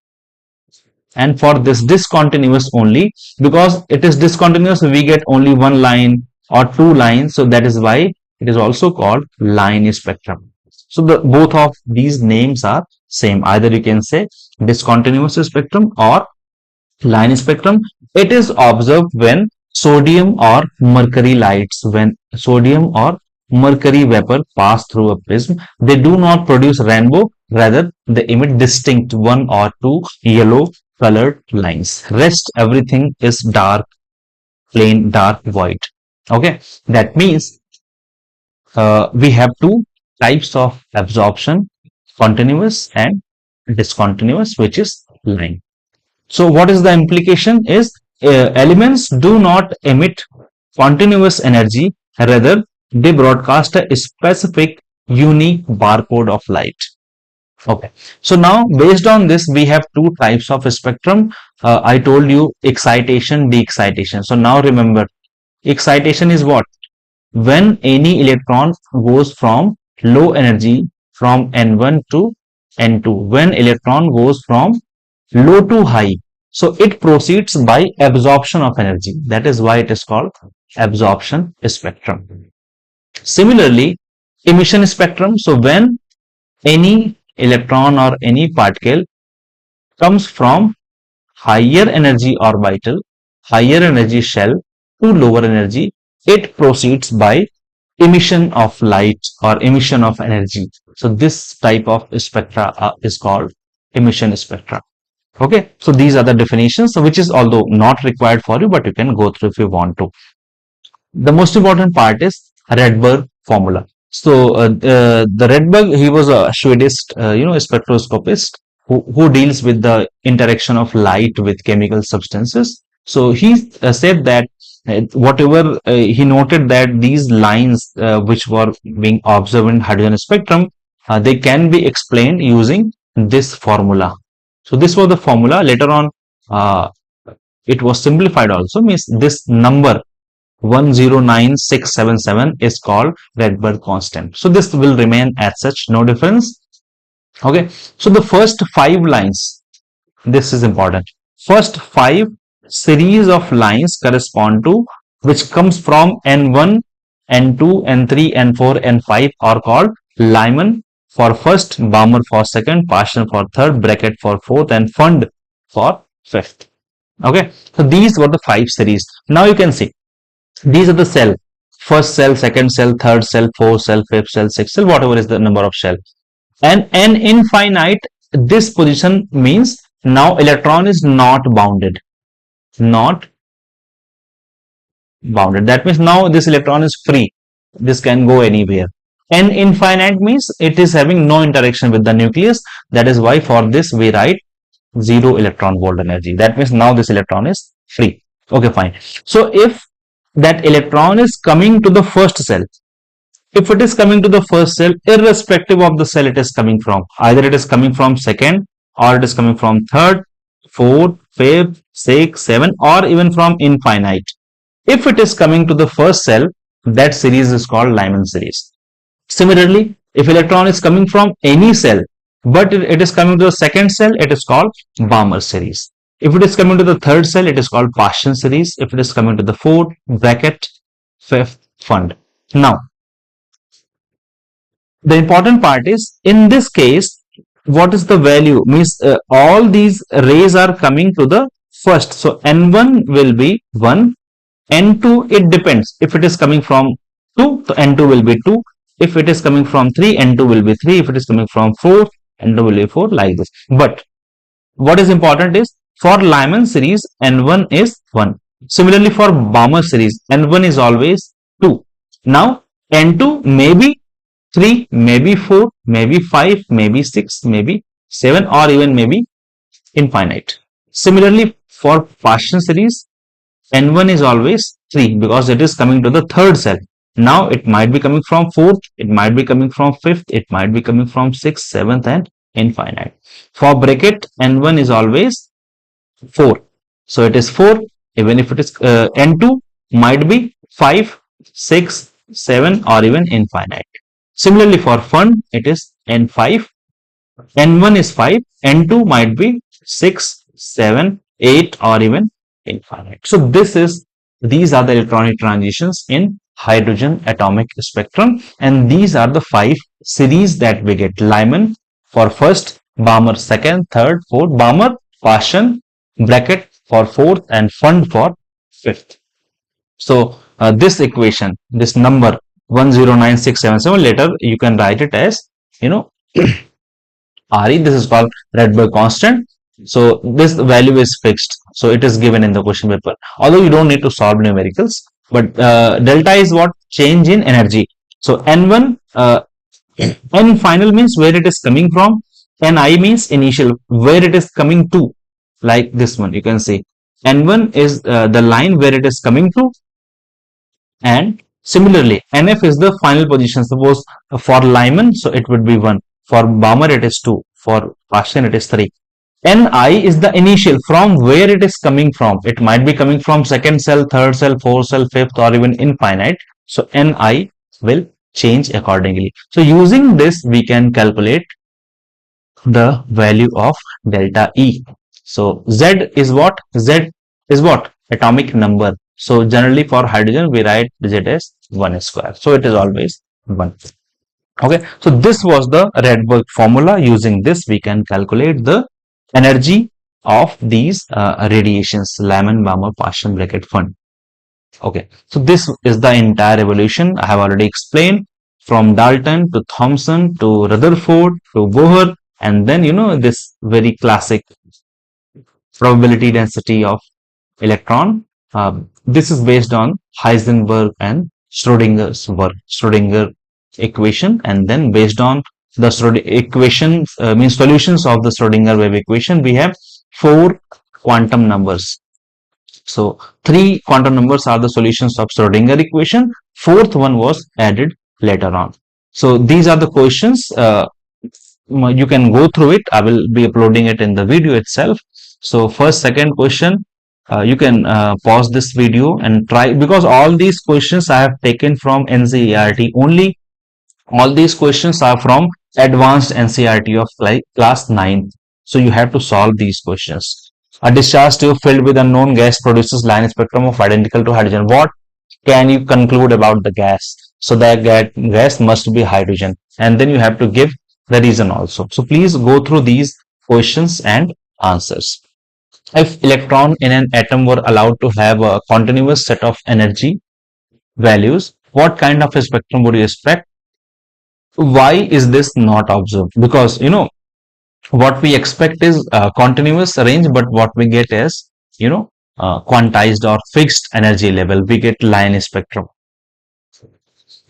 And for this discontinuous only, because it is discontinuous, we get only 1 line or 2 lines. So that is why it is also called line spectrum. So both of these names are same. Either you can say discontinuous spectrum or line spectrum. It is observed when sodium or mercury lights, when sodium or mercury vapor pass through a prism, they do not produce rainbow, rather they emit distinct 1 or 2 yellow colored lines. Rest everything is dark, plain dark white. Okay, that means we have 2 types of absorption, continuous and discontinuous, which is line. So what is the implication is elements do not emit continuous energy, rather they broadcast a specific unique barcode of light. Okay, so now based on this, we have two types of spectrum. I told you excitation, de-excitation. So now remember, excitation is what? When any electron goes from low energy from N1 to N2, when electron goes from low to high, so it proceeds by absorption of energy. That is why it is called absorption spectrum. Similarly, emission spectrum. So when any electron or any particle comes from higher energy orbital, higher energy shell to lower energy, it proceeds by emission of light or emission of energy. So this type of spectra is called emission spectra. Okay, so these are the definitions, which is although not required for you, but you can go through if you want to. The most important part is Rydberg formula. So the Rydberg, he was a Swedish, spectroscopist who deals with the interaction of light with chemical substances. So he said that whatever he noted that these lines which were being observed in hydrogen spectrum, they can be explained using this formula. So this was the formula. Later on, it was simplified also. Means this number 109677 is called Rydberg constant. So this will remain as such, no difference. Okay. So the first five lines, this is important. First five series of lines correspond to which comes from N1, N2, N3, N4, N5 are called Lyman for first, Balmer for second, Paschen for third, Brackett for fourth, and Pfund for fifth. Okay. So these were the five series. Now you can see these are the cell. First cell, second cell, third cell, fourth cell, fifth cell, sixth cell, whatever is the number of cell. And n infinite, this position means now electron is not bounded. Not bounded. That means now this electron is free. This can go anywhere. N infinite means it is having no interaction with the nucleus. That is why for this we write 0 electron volt energy. That means now this electron is free. Okay, fine. So if that electron is coming to the first cell, if it is coming to the first cell, irrespective of the cell it is coming from, either it is coming from second, or it is coming from third, fourth, fifth, sixth, seventh, or even from infinite. If it is coming to the first cell, that series is called Lyman series. Similarly, if electron is coming from any cell, but it is coming to the second cell, it is called Balmer series. If it is coming to the third cell, it is called Paschen series. If it is coming to the fourth, Brackett, fifth, Pfund. Now, the important part is, in this case, what is the value? Means all these rays are coming to the first. So N1 will be 1. N2, it depends. If it is coming from 2, so N2 will be 2. If it is coming from 3, N2 will be 3. If it is coming from 4, N2 will be 4, like this. But what is important is, for Lyman series, N1 is 1. Similarly, for Balmer series, N1 is always 2. Now, N2 may be 3, maybe 4, maybe 5, maybe 6, maybe 7, or even maybe infinite. Similarly, for Paschen series, N1 is always 3 because it is coming to the third cell. Now, it might be coming from 4th, it might be coming from 5th, it might be coming from 6th, 7th, and infinite. For Brackett, N1 is always 4. So it is 4, even if it is N2 might be 5, 6, 7, or even infinite. Similarly, for Pfund, it is N5, N1 is 5, N2 might be 6, 7, 8, or even infinite. So these are the electronic transitions in hydrogen atomic spectrum, and these are the 5 series that we get. Lyman for first, Balmer second, third, fourth, Balmer, Paschen, Brackett for fourth, and Pfund for fifth. So this equation, this number 109677, later you can write it as, RE. This is called Rydberg constant. So this value is fixed. So it is given in the question paper. Although you don't need to solve numericals, but delta is what? Change in energy. So N1, N final means where it is coming from. Ni means initial, where it is coming to, like this one, you can say. N1 is the line where it is coming to, and similarly, NF is the final position. Suppose for Lyman, so it would be 1. For Balmer, it is 2. For Paschen, it is 3. Ni is the initial, from where it is coming from. It might be coming from second cell, third cell, fourth cell, fifth, or even infinite. So Ni will change accordingly. So using this, we can calculate the value of delta E. So Z is what? Z is what? Atomic number. So generally for hydrogen, we write Z as 1 square. So it is always 1. Okay. So this was the Rydberg formula. Using this, we can calculate the energy of these radiations, Lyman, Balmer, Paschen, Brackett, Fund. Okay. So this is the entire evolution. I have already explained, from Dalton to Thomson to Rutherford to Bohr, and then this very classic probability density of electron. This is based on Heisenberg and Schrodinger's work, Schrodinger equation, and then based on the Schrodinger equations, means solutions of the Schrodinger wave equation, we have 4 quantum numbers. So 3 quantum numbers are the solutions of Schrodinger equation. 4th one was added later on. So these are the questions. You can go through it. I will be uploading it in the video itself. So first, second question, you can pause this video and try, because all these questions I have taken from NCERT only. All these questions are from advanced NCERT of class 9. So you have to solve these questions. A discharge tube filled with unknown gas produces line spectrum of identical to hydrogen. What can you conclude about the gas? So that gas must be hydrogen, and then you have to give the reason also. So please go through these questions and answers. If electron in an atom were allowed to have a continuous set of energy values, what kind of a spectrum would you expect? Why is this not observed? Because what we expect is a continuous range, but what we get is quantized or fixed energy level. We get line spectrum.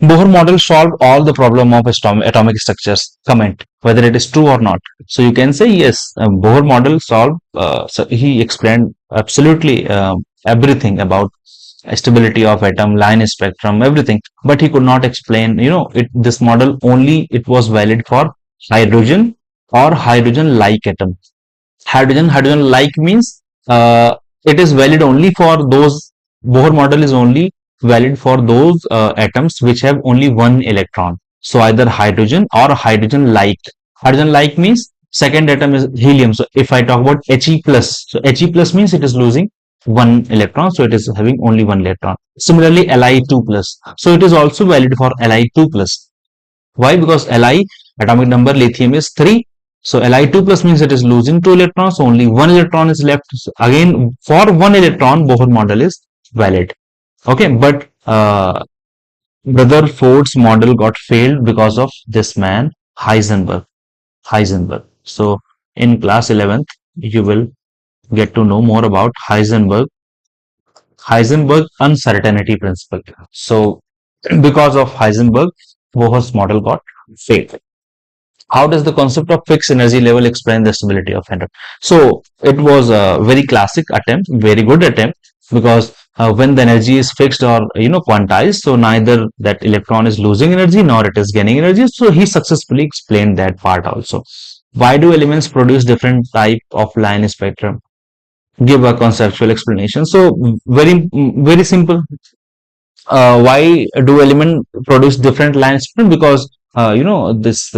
Bohr model solved all the problem of atomic structures. Comment whether it is true or not. So you can say yes, Bohr model solved. So he explained absolutely everything about stability of atom, line spectrum, everything. But he could not explain. This model only it was valid for hydrogen or hydrogen-like atom. Hydrogen-like means it is valid only for those. Bohr model is only valid for those atoms which have only one electron. So either hydrogen or hydrogen-like. Hydrogen-like means second atom is helium. So if I talk about He plus, so He plus means it is losing one electron, so it is having only one electron. Similarly, Li2 plus. So it is also valid for Li2 plus. Why? Because Li atomic number lithium is 3. So Li2 plus means it is losing 2 electrons, so only 1 electron is left. So again, for 1 electron, Bohr model is valid. Okay, but Rutherford's model got failed because of this man, Heisenberg. So in class 11th, you will get to know more about Heisenberg uncertainty principle. So because of Heisenberg, Bohr's model got failed. How does the concept of fixed energy level explain the stability of atom? So it was a very classic attempt, very good attempt, because when the energy is fixed or quantized, so neither that electron is losing energy nor it is gaining energy. So he successfully explained that part also. Why do elements produce different type of line spectrum? Give a conceptual explanation. So very simple. Why do element produce different line spectrum? Because this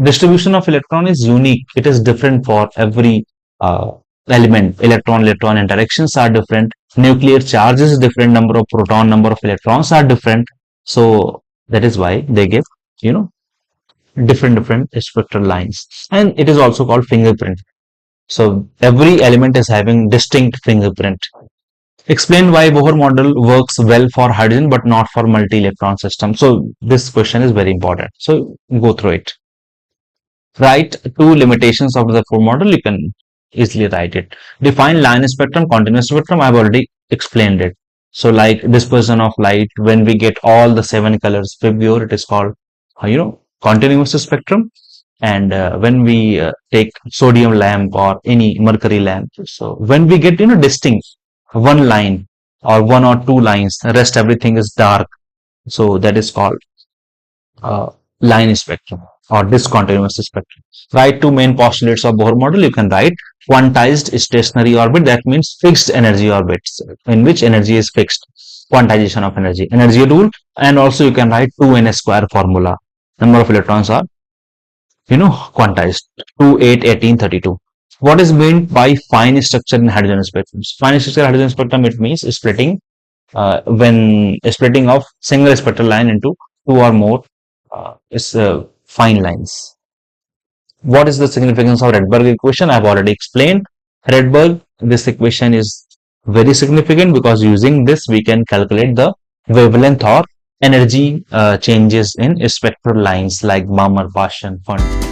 distribution of electron is unique. It is different for every element. Electron interactions are different. Nuclear charge is different. Number of proton, number of electrons are different. So that is why they give different spectral lines, and it is also called fingerprint. So every element is having distinct fingerprint. Explain why Bohr model works well for hydrogen but not for multi-electron system. So this question is very important. So go through it. Write 2 limitations of the Bohr model. You can easily write it. Define line spectrum, continuous spectrum. I've already explained it. So like dispersion of light, when we get all the 7 colors, Fibure, it is called continuous spectrum. And when we take sodium lamp or any mercury lamp, so when we get distinct one line or one or two lines, the rest everything is dark, so that is called uh, line spectrum or discontinuous spectrum. Write two main postulates of Bohr model. You can write quantized stationary orbit, that means fixed energy orbits in which energy is fixed, quantization of energy rule, and also you can write 2n square formula. Number of electrons are quantized 2, 8, 18, 32. What is meant by fine structure in hydrogen spectrums? Fine structure hydrogen spectrum, it means splitting when splitting of single spectral line into two or more is fine lines. What is the significance of Rydberg equation? I have already explained. Rydberg, this equation is very significant because using this we can calculate the wavelength or energy changes in spectral lines like Balmer, Paschen, Fund.